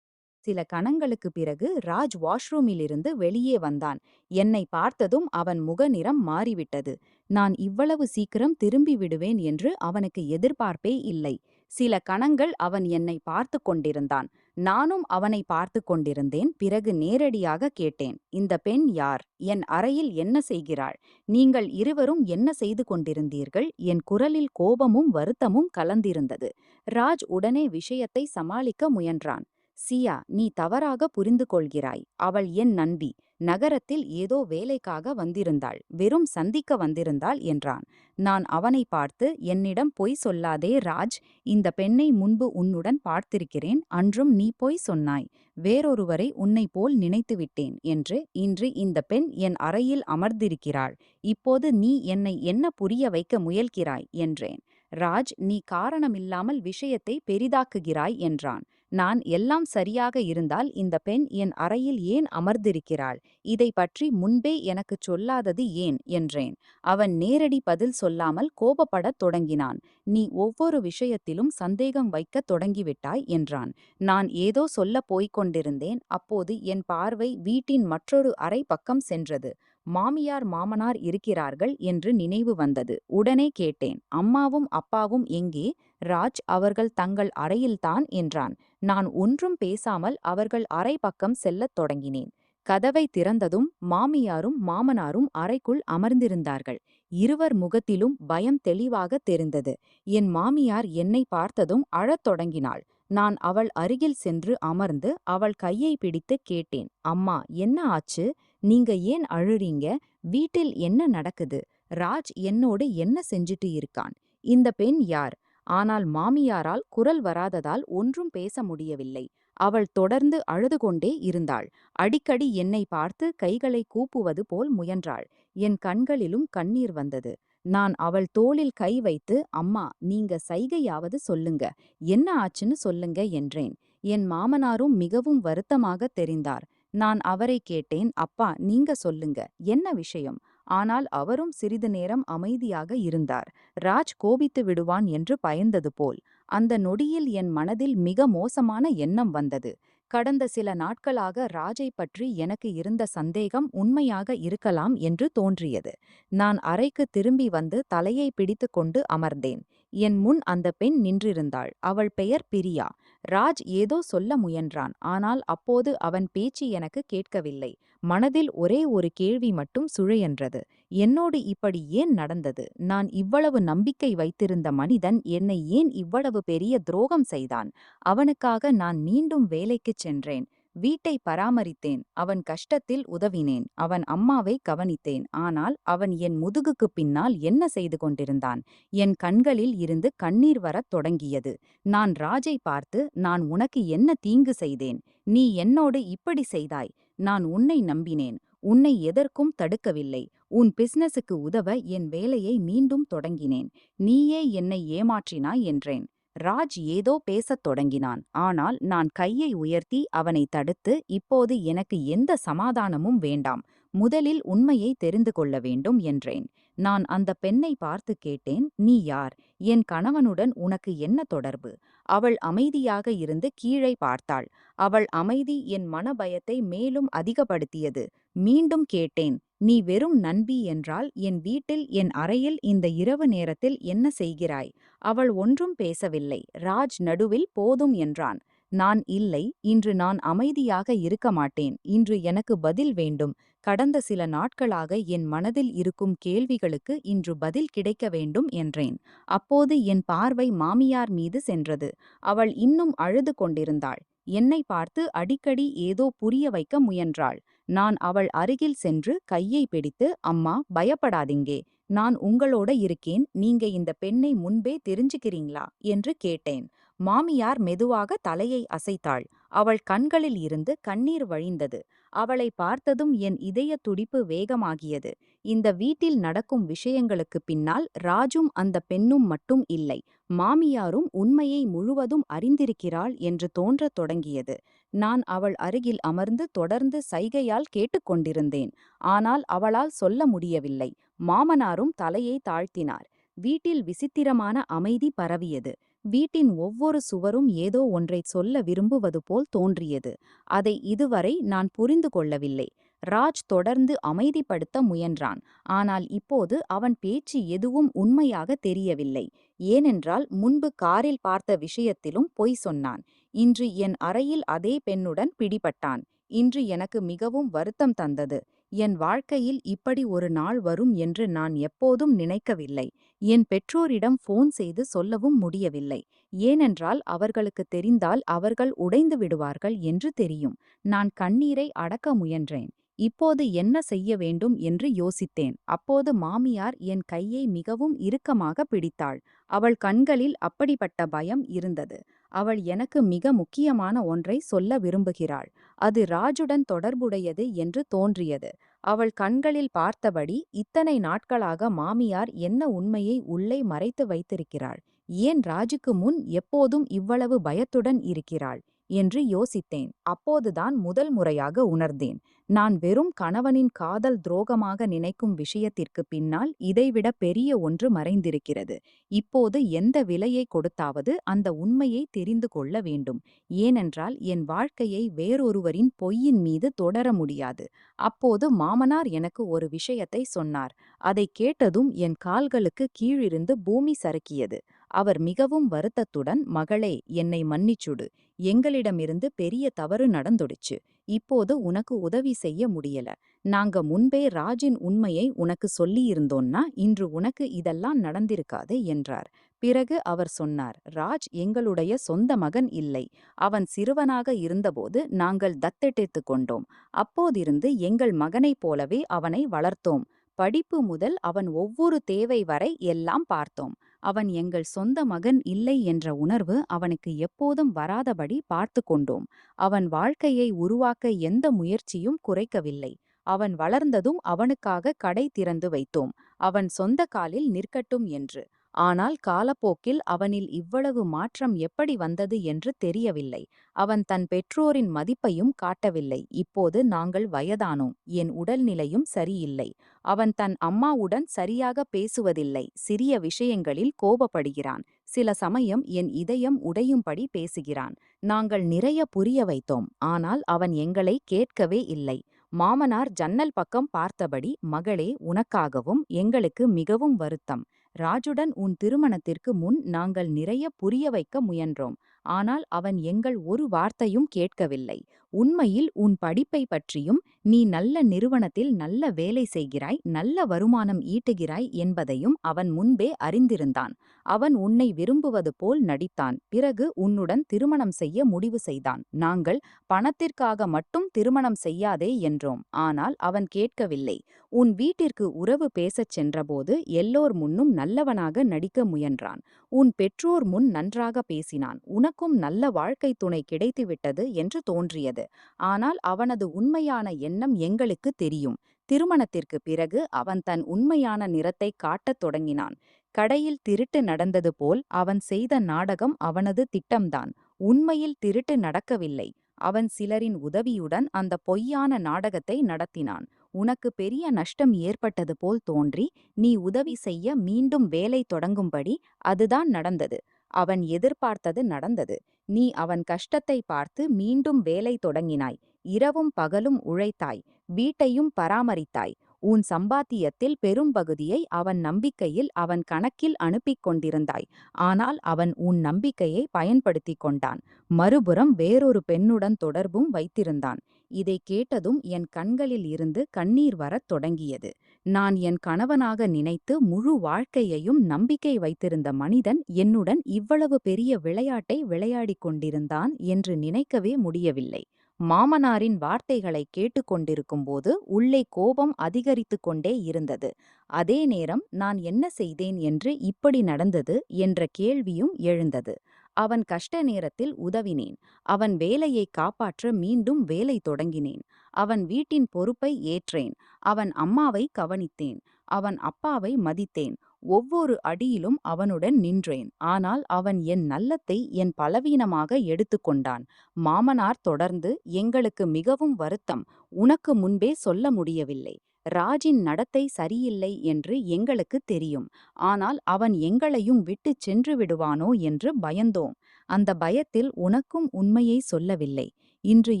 சில கணங்களுக்கு பிறகு ராஜ் வாஷ்ரூமிலிருந்து வெளியே வந்தான். என்னை பார்த்ததும் அவன் முகநிறம் மாறிவிட்டது. நான் இவ்வளவு சீக்கிரம் திரும்பி விடுவேன் என்று அவனுக்கு எதிர்பார்ப்பே இல்லை. சில கணங்கள் அவன் என்னை பார்த்து கொண்டிருந்தான். நானும் அவனை பார்த்து கொண்டிருந்தேன். பிறகு நேரடியாக கேட்டேன், இந்த பெண் யார்? என் அறையில் என்ன செய்கிறாள்? நீங்கள் இருவரும் என்ன செய்து கொண்டிருந்தீர்கள்? என் குரலில் கோபமும் வருத்தமும் கலந்திருந்தது. ராஜ் உடனே விஷயத்தை சமாளிக்க முயன்றான். சியா, நீ தவறாக புரிந்து கொள்கிறாய். அவள் என் நண்பி. நகரத்தில் ஏதோ வேலைக்காக வந்திருந்தாள். வெறும் சந்திக்க வந்திருந்தாள் என்றான். நான் அவனை பார்த்து, என்னிடம் பொய் சொல்லாதே ராஜ். இந்த பெண்ணை முன்பு உன்னுடன் பார்த்திருக்கிறேன். அன்றும் நீ பொய் சொன்னாய். வேறொருவரை உன்னை போல் நினைத்துவிட்டேன் என்று. இன்று இந்த பெண் என் அறையில் அமர்ந்திருக்கிறாள். இப்போது நீ என்னை என்ன புரிய வைக்க முயல்கிறாய் என்றேன். ராஜ், நீ காரணமில்லாமல் விஷயத்தை பெரிதாக்குகிறாய் என்றான். நான் எல்லாம் சரியாக இருந்தால் இந்த பெண் என் அறையில் ஏன் அமர்ந்திருக்கிறாள்? இதை பற்றி முன்பே எனக்குச் சொல்லாதது ஏன் என்றேன். அவன் நேரடி பதில் சொல்லாமல் கோபப்படத் தொடங்கினான். நீ ஒவ்வொரு விஷயத்திலும் சந்தேகம் வைக்கத் தொடங்கிவிட்டாய் என்றான். நான் ஏதோ சொல்லப் போய்க் கொண்டிருந்தேன். அப்போது என் பார்வை வீட்டின் மற்றொரு அறை பக்கம் சென்றது. மாமியார் மாமனார் இருக்கிறார்கள் என்று நினைவு வந்தது. உடனே கேட்டேன், அம்மாவும் அப்பாவும் எங்கே? ராஜ், அவர்கள் தங்கள் அறையில்தான் என்றான். நான் ஒன்றும் பேசாமல் அவர்கள் அறை பக்கம் செல்லத் தொடங்கினேன். கதவை திறந்ததும் மாமியாரும் மாமனாரும் அறைக்குள் அமர்ந்திருந்தார்கள். இருவர் முகத்திலும் பயம் தெளிவாக தெரிந்தது. என் மாமியார் என்னை பார்த்ததும் அழத் தொடங்கினாள். நான் அவள் அருகில் சென்று அமர்ந்து அவள் கையை பிடித்து கேட்டேன், அம்மா, என்ன ஆச்சு? நீங்க ஏன் அழுறீங்க? வீட்டில் என்ன நடக்குது? ராஜ் என்னோடு என்ன செஞ்சுட்டு இருக்கான்? இந்த பெண் யார்? ஆனால் மாமியாரால் குரல் வராததால் ஒன்றும் பேச முடியவில்லை. அவள் தொடர்ந்து அழுது கொண்டே இருந்தாள். அடிக்கடி என்னை பார்த்து கைகளை கூப்புவது போல் முயன்றாள். என் கண்களிலும் கண்ணீர் வந்தது. நான் அவள் தோளில் கை வைத்து, அம்மா, நீங்க சைகையாவது சொல்லுங்க, என்ன ஆச்சுன்னு சொல்லுங்க என்றேன். என் மாமனாரும் மிகவும் வருத்தமாக தெரிந்தார். நான் அவரை கேட்டேன், அப்பா, நீங்க சொல்லுங்க, என்ன விஷயம்? ஆனால் அவரும் சிறிது நேரம் அமைதியாக இருந்தார். ராஜ் கோபித்து விடுவான் என்று பயந்தது போல். அந்த நொடியில் என் மனதில் மிக மோசமான எண்ணம் வந்தது. கடந்த சில நாட்களாக ராஜை பற்றி எனக்கு இருந்த சந்தேகம் உண்மையாக இருக்கலாம் என்று தோன்றியது. நான் அறைக்கு திரும்பி வந்து தலையை பிடித்து கொண்டு அமர்ந்தேன். என் முன் அந்த பெண் நின்றிருந்தாள். அவள் பெயர் பிரியா. ராஜ் ஏதோ சொல்ல முயன்றான். ஆனால் அப்போது அவன் பேச்சு எனக்கு கேட்கவில்லை. மனதில் ஒரே ஒரு கேள்வி மட்டும் சுழன்றது. என்னோடு இப்படி ஏன் நடந்தது? நான் இவ்வளவு நம்பிக்கை வைத்திருந்த மனிதன் என்னை ஏன் இவ்வளவு பெரிய துரோகம் செய்தான்? அவனுக்காக நான் மீண்டும் வேலைக்குச் சென்றேன். வீட்டை பராமரித்தேன். அவன் கஷ்டத்தில் உதவினேன். அவன் அம்மாவை கவனித்தேன். ஆனால் அவன் என் முதுகுக்குப் பின்னால் என்ன செய்து கொண்டிருந்தான்? என் கண்களில் இருந்து கண்ணீர் வரத் தொடங்கியது. நான் ராஜை பார்த்து, நான் உனக்கு என்ன தீங்கு செய்தேன்? நீ என்னோடு இப்படி செய்தாய். நான் உன்னை நம்பினேன். உன்னை எதற்கும் தடுக்கவில்லை. உன் பிசினஸுக்கு உதவ என் வேலையை மீண்டும் தொடங்கினேன். நீயே என்னை ஏமாற்றினாய் என்றேன். ராஜ் ஏதோ பேசத் தொடங்கினான். ஆனால் நான் கையை உயர்த்தி அவனை தடுத்து, இப்போது எனக்கு எந்த சமாதானமும் வேண்டாம். முதலில் உண்மையை தெரிந்து கொள்ள வேண்டும் என்றேன். நான் அந்த பெண்ணை பார்த்து கேட்டேன், நீ யார்? என் கணவனுடன் உனக்கு என்ன தொடர்பு? அவள் அமைதியாக இருந்து கீழே பார்த்தாள். அவள் அமைதி என் மனபயத்தை மேலும் அதிகப்படுத்தியது. மீண்டும் கேட்டேன், நீ வெறும் நண்பி என்றால் என் வீட்டில் என் அறையில் இந்த இரவு நேரத்தில் என்ன செய்கிறாய்? அவள் ஒன்றும் பேசவில்லை. ராஜ் நடுவில் போதும் என்றான். நான் இல்லை, இன்று நான் அமைதியாக இருக்க மாட்டேன். இன்று எனக்கு பதில் வேண்டும். கடந்த சில நாட்களாக என் மனதில் இருக்கும் கேள்விகளுக்கு இன்று பதில் கிடைக்க வேண்டும் என்றேன். அப்போது என் பார்வை மாமியார் மீது சென்றது. அவள் இன்னும் அழுது கொண்டிருந்தாள். என்னை பார்த்து அடிக்கடி ஏதோ புரிய வைக்க முயன்றாள். நான் அவள் அருகில் சென்று கையை பிடித்து, அம்மா பயப்படாதீங்கே, நான் உங்களோட இருக்கேன். நீங்க இந்த பெண்ணை முன்பே தெரிஞ்சுக்கிறீங்களா என்று கேட்டேன். மாமியார் மெதுவாக தலையை அசைத்தாள். அவள் கண்களில் இருந்து கண்ணீர் வழிந்தது. அவளை பார்த்ததும் என் இதய துடிப்பு வேகமாகியது. இந்த வீட்டில் நடக்கும் விஷயங்களுக்கு பின்னால் ராஜும் அந்த பெண்ணும் மட்டும் இல்லை, மாமியாரும் உண்மையை முழுவதும் அறிந்திருக்கிறாள் என்று தோன்றத் தொடங்கியது. நான் அவள் அருகில் அமர்ந்து தொடர்ந்து சைகையால் கேட்டுக்கொண்டிருந்தேன். ஆனால் அவளால் சொல்ல முடியவில்லை. மாமனாரும் தலையை தாழ்த்தினார். வீட்டில் விசித்திரமான அமைதி பரவியது. வீட்டின் ஒவ்வொரு சுவரும் ஏதோ ஒன்றைச் சொல்ல விரும்புவது போல் தோன்றியது. அதை இதுவரை நான் புரிந்து கொள்ளவில்லை. ராஜ் தொடர்ந்து அமைதிப்படுத்த முயன்றான். ஆனால் இப்போது அவன் பேச்சு எதுவும் உண்மையாக தெரியவில்லை. ஏனென்றால் முன்பு காரில் பார்த்த விஷயத்திலும் பொய் சொன்னான். இன்று என் அறையில் அதே பெண்ணுடன் பிடிபட்டான். இன்று எனக்கு மிகவும் வருத்தம் தந்தது. என் வாழ்க்கையில் இப்படி ஒரு நாள் வரும் என்று நான் எப்போதும் நினைக்கவில்லை. என் பெற்றோரிடம் போன் செய்து சொல்லவும் முடியவில்லை. ஏனென்றால் அவர்களுக்கு தெரிந்தால் அவர்கள் உடைந்து விடுவார்கள் என்று தெரியும். நான் கண்ணீரை அடக்க முயன்றேன். இப்போது என்ன செய்ய வேண்டும் என்று யோசித்தேன். அப்போது மாமியார் என் கையை மிகவும் இறுக்கமாக பிடித்தாள். அவள் கண்களில் அப்படிப்பட்ட பயம் இருந்தது. அவள் எனக்கு மிக முக்கியமான ஒன்றை சொல்ல விரும்புகிறாள். அது ராஜுடன் தொடர்புடையது என்று தோன்றியது. அவள் கண்களில் பார்த்தபடி, இத்தனை நாட்களாக மாமியார் என்ன உண்மையை உள்ளே மறைத்து வைத்திருக்கிறாள்? ஏன் ராஜுக்கு முன் எப்போதும் இவ்வளவு பயத்துடன் இருக்கிறாள் என்று யோசித்தேன். அப்போதுதான் முதல் முறையாக உணர்ந்தேன், நான் வெறும் கணவனின் காதல் துரோகமாக நினைக்கும் விஷயத்திற்கு பின்னால் இதைவிட பெரிய ஒன்று மறைந்திருக்கிறது. இப்போது எந்த விலையை கொடுத்தாவது அந்த உண்மையை தெரிந்து கொள்ள வேண்டும். ஏனென்றால் என் வாழ்க்கையை வேறொருவரின் பொய்யின் மீது தொடர முடியாது. அப்போது மாமனார் எனக்கு ஒரு விஷயத்தை சொன்னார். அதை கேட்டதும் என் கால்களுக்கு கீழிருந்து பூமி சறுக்கியது. அவர் மிகவும் வருத்தத்துடன், மகளே, என்னை மன்னிச்சுடு. எங்களிடமிருந்து பெரிய தவறு நடந்துடுச்சு. இப்போது உனக்கு உதவி செய்ய முடியல. நாங்க முன்பே ராஜின் உண்மையை உனக்கு சொல்லியிருந்தோன்னா இன்று உனக்கு இதெல்லாம் நடந்திருக்காது என்றார். பிறகு அவர் சொன்னார், ராஜ் எங்களுடைய சொந்த மகன் இல்லை. அவன் சிறுவனாக இருந்தபோது நாங்கள் தத்தெடுத்துக் கொண்டோம். அப்போதிருந்து எங்கள் மகனைப் போலவே அவனை வளர்த்தோம். படிப்பு முதல் அவன் ஒவ்வொரு தேவை வரை எல்லாம் பார்த்தோம். அவன் எங்கள் சொந்த மகன் இல்லை என்ற உணர்வு அவனுக்கு எப்போதும் வராதபடி பார்த்து கொண்டோம். அவன் வாழ்க்கையை உருவாக்க எந்த முயற்சியும் குறைக்கவில்லை. அவன் வளர்ந்ததும் அவனுக்காக கடை திறந்து வைத்தோம். அவன் சொந்த காலில் நிற்கட்டும் என்று. ஆனால் காலப்போக்கில் அவனில் இவ்வளவு மாற்றம் எப்படி வந்தது என்று தெரியவில்லை. அவன் தன் பெற்றோரின் மதிப்பையும் காட்டவில்லை. இப்போது நாங்கள் வயதானோம். என் உடல்நிலையும் சரியில்லை. அவன் தன் அம்மாவுடன் சரியாக பேசுவதில்லை. சிறிய விஷயங்களில் கோபப்படுகிறான். சில சமயம் என் இதயம் உடையும்படி பேசுகிறான். நாங்கள் நிறைய புரிய வைத்தோம். ஆனால் அவன் எங்களை கேட்கவே இல்லை. மாமனார் ஜன்னல் பக்கம் பார்த்தபடி, மகளே, உனக்காகவும் எங்களுக்கு மிகவும் வருத்தம். ராஜுடன் உன் திருமணத்திற்கு முன் நாங்கள் நிறைய புரிய வைக்க முயன்றோம். ஆனால் அவன் எங்கள் ஒரு வார்த்தையும் கேட்கவில்லை. உண்மையில் உன் படிப்பை பற்றியும், நீ நல்ல நிறுவனத்தில் நல்ல வேலை செய்கிறாய், நல்ல வருமானம் ஈட்டுகிறாய் என்பதையும் அவன் முன்பே அறிந்திருந்தான். அவன் உன்னை விரும்புவது போல் நடித்தான். பிறகு உன்னுடன் திருமணம் செய்ய முடிவு செய்தான். நாங்கள் பணத்திற்காக மட்டும் திருமணம் செய்யாதே என்றோம். ஆனால் அவன் கேட்கவில்லை. உன் வீட்டிற்கு உறவு பேசச் சென்றபோது எல்லோர் முன்னும் நல்லவனாக நடிக்க முயன்றான். உன் பெற்றோர் முன் நன்றாக பேசினான். உனக்கும் நல்ல வாழ்க்கை துணை கிடைத்துவிட்டது என்று தோன்றியது. ஆனால் அவனது உண்மையான எண்ணம் எங்களுக்கு தெரியும். திருமணத்திற்கு பிறகு அவன் தன் உண்மையான நிறத்தை காட்டத் தொடங்கினான். கடையில் திருட்டு நடந்தது போல் அவன் செய்த நாடகம் அவனது திட்டம்தான். உண்மையில் திருட்டு நடக்கவில்லை. அவன் சிலரின் உதவியுடன் அந்த பொய்யான நாடகத்தை நடத்தினான். உனக்கு பெரிய நஷ்டம் ஏற்பட்டது போல் தோன்றி நீ உதவி செய்ய மீண்டும் வேலை தொடங்கும்படி அதுதான் நடந்தது. அவன் எதிர்பார்த்தது நடந்தது. நீ அவன் கஷ்டத்தை பார்த்து மீண்டும் வேலை தொடங்கினாய். இரவும் பகலும் உழைத்தாய். வீட்டையும் பராமரித்தாய். உன் சம்பாத்தியத்தில் பெரும்பகுதியை அவன் நம்பிக்கையில் அவன் கணக்கில் அனுப்பிக் கொண்டிருந்தாய். ஆனால் அவன் உன் நம்பிக்கையை பயன்படுத்திக் கொண்டான். மறுபுறம் வேறொரு பெண்ணுடன் தொடர்பும் வைத்திருந்தான். இதை கேட்டதும் என் கண்களில் இருந்து கண்ணீர் வரத் தொடங்கியது. நான் என் கணவனாக நினைத்து முழு வாழ்க்கையையும் நம்பிக்கை வைத்திருந்த மனிதன் என்னுடன் இவ்வளவு பெரிய விளையாட்டை விளையாடிக் கொண்டிருந்தான் என்று நினைக்கவே முடியவில்லை. மாமனாரின் வார்த்தைகளை கேட்டுக்கொண்டிருக்கும்போது உள்ளே கோபம் அதிகரித்து கொண்டே இருந்தது. அதே நேரம் நான் என்ன செய்தேன் என்று இப்படி நடந்தது என்ற கேள்வியும் எழுந்தது. அவன் கஷ்ட நேரத்தில் உதவினேன். அவன் வேலையை காப்பாற்ற மீண்டும் வேலை தொடங்கினேன். அவன் வீட்டின் பொறுப்பை ஏற்றேன். அவன் அம்மாவை கவனித்தேன். அவன் அப்பாவை மதித்தேன். ஒவ்வொரு அடியிலும் அவனுடன் நின்றேன். ஆனால் அவன் என் நல்லத்தை என் பலவீனமாக எடுத்துக்கொண்டான். மாமனார் தொடர்ந்து, எங்களுக்கு மிகவும் வருத்தம். உனக்கு முன்பே சொல்ல முடியவில்லை. ராஜின் நடத்தை சரியில்லை என்று எங்களுக்கு தெரியும். ஆனால் அவன் எங்களையும் விட்டுச் சென்று விடுவானோ என்று பயந்தோம். அந்த பயத்தில் உனக்கும் உண்மையை சொல்லவில்லை. இன்று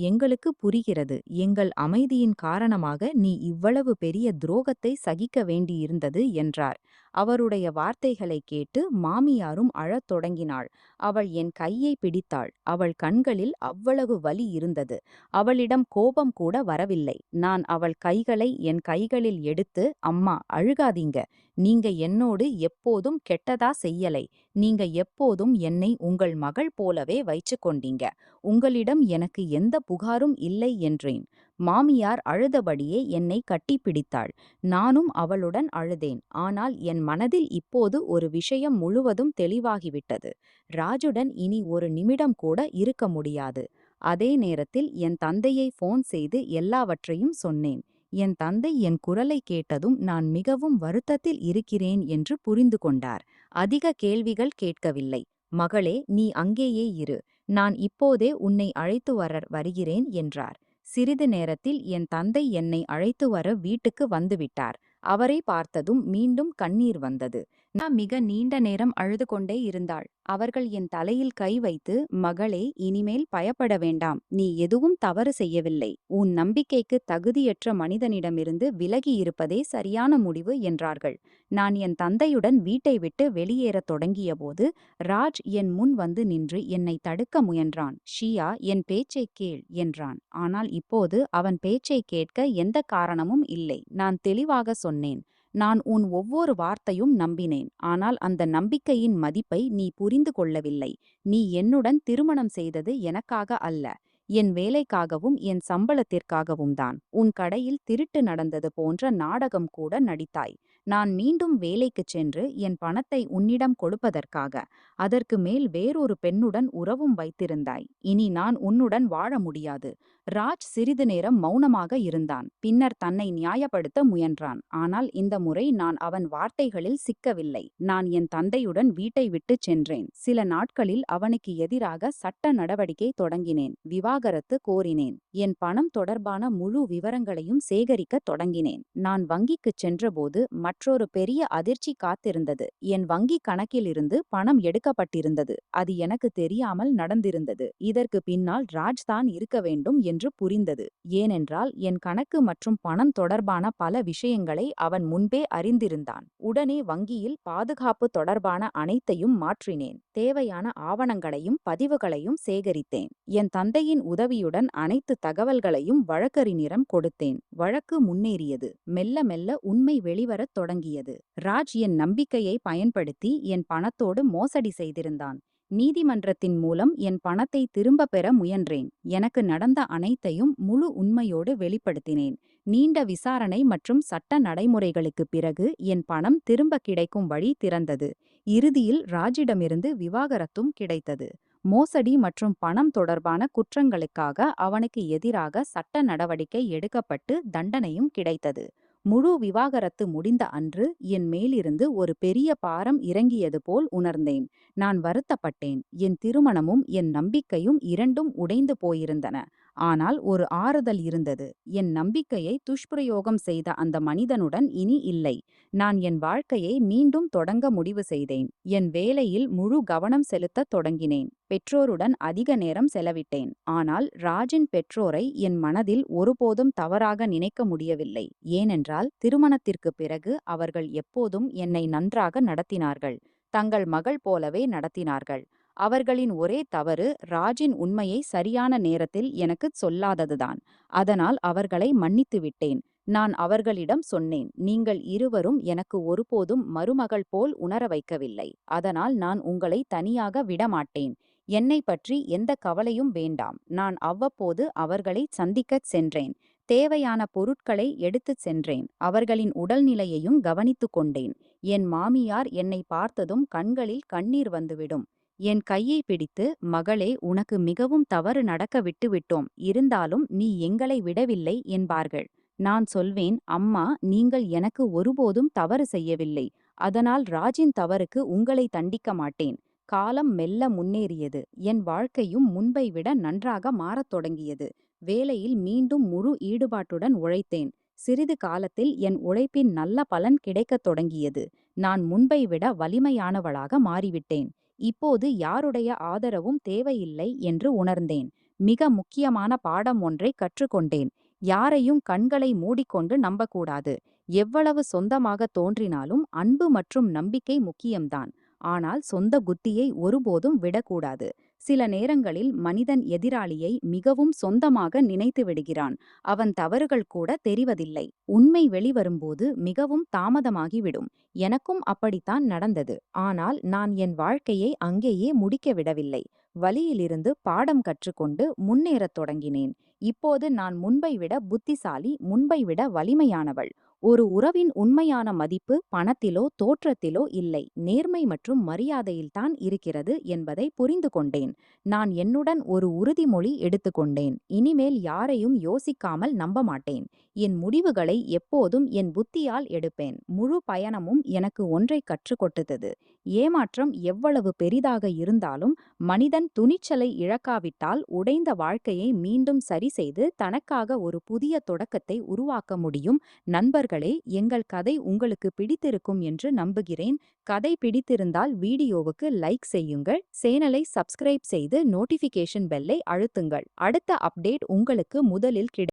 எங்களுக்கு புரிகிறது. எங்கள் அமைதியின் காரணமாக நீ இவ்வளவு பெரிய துரோகத்தை சகிக்க வேண்டியிருந்தது என்றார். அவருடைய வார்த்தைகளை கேட்டு மாமியாரும் அழத் தொடங்கினாள். அவள் என் கையை பிடித்தாள். அவள் கண்களில் அவ்வளவு வலி இருந்தது. அவளிடம் கோபம் கூட வரவில்லை. நான் அவள் கைகளை என் கைகளில் எடுத்து, அம்மா அழுகாதீங்க. நீங்க என்னோடு எப்போதும் கெட்டதா செய்யலை. நீங்க எப்போதும் என்னை உங்கள் மகள் போலவே வைச்சு கொண்டீங்க. உங்களிடம் எனக்கு எந்த புகாரும் இல்லை என்றேன். மாமியார் அழுதபடியே என்னை கட்டிப்பிடித்தாள். நானும் அவளுடன் அழுதேன். ஆனால் என் மனதில் இப்போது ஒரு விஷயம் முழுவதும் தெளிவாகிவிட்டது. ராஜுடன் இனி ஒரு நிமிடம் கூட இருக்க முடியாது. அதே நேரத்தில் என் தந்தையை போன் செய்து எல்லாவற்றையும் சொன்னேன். என் தந்தை என் குரலை கேட்டதும் நான் மிகவும் வருத்தத்தில் இருக்கிறேன் என்று புரிந்து கொண்டார். அதிக கேள்விகள் கேட்கவில்லை. மகளே, நீ அங்கேயே இரு. நான் இப்போதே உன்னை அழைத்து வருகிறேன் என்றார். சிறிது நேரத்தில் என் தந்தை என்னை அழைத்து வர வீட்டுக்கு வந்துவிட்டார். அவரை பார்த்ததும் மீண்டும் கண்ணீர் வந்தது. நான் மிக நீண்ட நேரம் அழுது கொண்டே இருந்தாள். அவர்கள் என் தலையில் கை வைத்து, மகளே, இனிமேல் பயப்பட வேண்டாம். நீ எதுவும் தவறு செய்யவில்லை. உன் நம்பிக்கைக்கு தகுதியற்ற மனிதனிடமிருந்து விலகி இருப்பதே சரியான முடிவு என்றார்கள். நான் என் தந்தையுடன் வீட்டை விட்டு வெளியேறத் தொடங்கியபோது ராஜ் என் முன் வந்து நின்று என்னை தடுக்க முயன்றான். ஷியா, என் பேச்சை கேள் என்றான். ஆனால் இப்போது அவன் பேச்சை கேட்க எந்த காரணமும் இல்லை. நான் தெளிவாக சொன்னேன். நான் உன் ஒவ்வொரு வார்த்தையும் நம்பினேன். ஆனால் அந்த நம்பிக்கையின் மதிப்பை நீ புரிந்து கொள்ளவில்லை. நீ என்னுடன் திருமணம் செய்தது எனக்காக அல்ல. என் வேலைக்காகவும் என் சம்பளத்திற்காகவும் தான். உன் கடையில் திருட்டு நடந்தது போன்ற நாடகம் கூட நடித்தாய். நான் மீண்டும் வேலைக்குச் சென்று என் பணத்தை உன்னிடம் கொடுப்பதற்காக. அதற்கு மேல் வேறொரு பெண்ணுடன் உறவும் வைத்திருந்தாய். இனி நான் உன்னுடன் வாழ முடியாது. ராஜ் சிறிது நேரம் மௌனமாக இருந்தான். பின்னர் தன்னை நியாயப்படுத்த முயன்றான். ஆனால் இந்த முறை நான் அவன் வார்த்தைகளில் சிக்கவில்லை. நான் என் தந்தையுடன் வீட்டை விட்டுச் சென்றேன். சில நாட்களில் அவனுக்கு எதிராக சட்ட நடவடிக்கை தொடங்கினேன். விவாகரத்து கோரினேன். என் பணம் தொடர்பான முழு விவரங்களையும் சேகரிக்கத் தொடங்கினேன். நான் வங்கிக்குச் சென்றபோது மற்றொரு பெரிய அதிர்ச்சி காத்திருந்தது. என் வங்கி கணக்கிலிருந்து பணம் எடுக்கப்பட்டிருந்தது. அது எனக்கு தெரியாமல் நடந்திருந்தது. இதற்கு பின்னால் ராஜ் தான் இருக்க வேண்டும் என்று புரிந்தது. ஏனென்றால் என் கணக்கு மற்றும் பணம் தொடர்பான பல விஷயங்களை அவன் முன்பே அறிந்திருந்தான். உடனே வங்கியில் பாதுகாப்பு தொடர்பான அனைத்தையும் மாற்றினேன். தேவையான ஆவணங்களையும் பதிவுகளையும் சேகரித்தேன். என் தந்தையின் உதவியுடன் அனைத்து தகவல்களையும் வழக்கறிஞரிடம் கொடுத்தேன். வழக்கு முன்னேறியது. மெல்ல மெல்ல உண்மை வெளிவரத் தொடங்கியது. ராஜ் என் நம்பிக்கையை பயன்படுத்தி என் பணத்தோடு மோசடி செய்திருந்தான். நீதிமன்றத்தின் மூலம் என் பணத்தை திரும்ப பெற முயன்றேன். எனக்கு நடந்த அனைத்தையும் முழு உண்மையோடு வெளிப்படுத்தினேன். நீண்ட விசாரணை மற்றும் சட்ட நடைமுறைகளுக்குப் பிறகு என் பணம் திரும்ப கிடைக்கும் வழி திறந்தது. இறுதியில் ராஜிடமிருந்து விவாகரத்தும் கிடைத்தது. மோசடி மற்றும் பணம் தொடர்பான குற்றங்களுக்காக அவனுக்கு எதிராக சட்ட நடவடிக்கை எடுக்கப்பட்டு தண்டனையும் கிடைத்தது. முழு விவாகரத்து முடிந்த அன்று என் மேலிருந்து ஒரு பெரிய பாரம் இறங்கியது போல் உணர்ந்தேன். நான் வருத்தப்பட்டேன். என் திருமணமும் என் நம்பிக்கையும் இரண்டும் உடைந்து போயிருந்தன. ஆனால் ஒரு ஆறுதல் இருந்தது. என் நம்பிக்கையை துஷ்பிரயோகம் செய்த அந்த மனிதனுடன் இனி இல்லை. நான் என் வாழ்க்கையை மீண்டும் தொடங்க முடிவு செய்தேன். என் வேலையில் முழு கவனம் செலுத்தத் தொடங்கினேன். பெற்றோருடன் அதிக நேரம் செலவிட்டேன். ஆனால் ராஜின் பெற்றோரை என் மனதில் ஒருபோதும் தவறாக நினைக்க முடியவில்லை. ஏனென்றால் திருமணத்திற்குப் பிறகு அவர்கள் எப்போதும் என்னை நன்றாக நடத்தினார்கள். தங்கள் மகள் போலவே நடத்தினார்கள். அவர்களின் ஒரே தவறு ராஜின் உண்மையை சரியான நேரத்தில் எனக்குச் சொல்லாததுதான். அதனால் அவர்களை மன்னித்துவிட்டேன். நான் அவர்களிடம் சொன்னேன், நீங்கள் இருவரும் எனக்கு ஒருபோதும் மருமகள் போல் உணர வைக்கவில்லை. அதனால் நான் உங்களை தனியாக விடமாட்டேன். என்னை பற்றி எந்த கவலையும் வேண்டாம். நான் அவ்வப்போது அவர்களை சந்திக்கச் சென்றேன். தேவையான பொருட்களை எடுத்துச் சென்றேன். அவர்களின் உடல்நிலையையும் கவனித்துக் கொண்டேன். என் மாமியார் என்னை பார்த்ததும் கண்களில் கண்ணீர் வந்துவிடும். என் கையை பிடித்து, மகளே, உனக்கு மிகவும் தவறு நடக்க விட்டுவிட்டோம். இருந்தாலும் நீ எங்களை விடவில்லை என்பார்கள். நான் சொல்வேன், அம்மா, நீங்கள் எனக்கு ஒருபோதும் தவறு செய்யவில்லை. அதனால் ராஜின் தவறுக்கு உங்களை தண்டிக்க மாட்டேன். காலம் மெல்ல முன்னேறியது. என் வாழ்க்கையும் முன்பை விட நன்றாக மாறத் தொடங்கியது. வேலையில் மீண்டும் முழு ஈடுபாட்டுடன் உழைத்தேன். சிறிது காலத்தில் என் உழைப்பின் நல்ல பலன் கிடைக்கத் தொடங்கியது. நான் முன்பை விட வலிமையானவளாக மாறிவிட்டேன். இப்போது யாருடைய ஆதரவும் தேவையில்லை என்று உணர்ந்தேன். மிக முக்கியமான பாடம் ஒன்றை கற்றுக்கொண்டேன். யாரையும் கண்களை மூடிக்கொண்டு நம்பக்கூடாது. எவ்வளவு சொந்தமாக தோன்றினாலும் அன்பு மற்றும் நம்பிக்கை முக்கியம்தான். ஆனால் சொந்த புத்தியை ஒருபோதும் விடக்கூடாது. சில நேரங்களில் மனிதன் எதிராளியை மிகவும் சொந்தமாக நினைத்து விடுகிறான். அவன் தவறுகள் கூட தெரிவதில்லை. உண்மை வெளிவரும்போது மிகவும் தாமதமாகிவிடும். எனக்கும் அப்படித்தான் நடந்தது. ஆனால் நான் என் வாழ்க்கையை அங்கேயே முடிக்க விடவில்லை. வலியிலிருந்து பாடம் கற்றுக்கொண்டு முன்னேறத் தொடங்கினேன். இப்போது நான் முன்பை விட புத்திசாலி, முன்பை விட வலிமையானவள். ஒரு உறவின் உண்மையான மதிப்பு பணத்திலோ தோற்றத்திலோ இல்லை, நேர்மை மற்றும் மரியாதையில்தான் இருக்கிறது என்பதை புரிந்து கொண்டேன். நான் என்னுடன் ஒரு உறுதிமொழி எடுத்துக்கொண்டேன். இனிமேல் யாரையும் யோசிக்காமல் நம்ப மாட்டேன். என் முடிவுகளை எப்போதும் என் புத்தியால் எடுப்பேன். முழு பயணமும் எனக்கு ஒன்றை கற்றுக்கொடுத்தது. ஏமாற்றம் எவ்வளவு பெரிதாக இருந்தாலும் மனிதன் துணிச்சலை இழக்காவிட்டால் உடைந்த வாழ்க்கையை மீண்டும் சரிசெய்து தனக்காக ஒரு புதிய தொடக்கத்தை உருவாக்க முடியும். நண்பர்களே, எங்கள் கதை உங்களுக்கு பிடித்திருக்கும் என்று நம்புகிறேன். கதை பிடித்திருந்தால் வீடியோவுக்கு லைக் செய்யுங்கள். சேனலை சப்ஸ்கிரைப் செய்து நோட்டிஃபிகேஷன் பெல்லை அழுத்துங்கள். அடுத்த அப்டேட் உங்களுக்கு முதலில் கிடைக்கும்.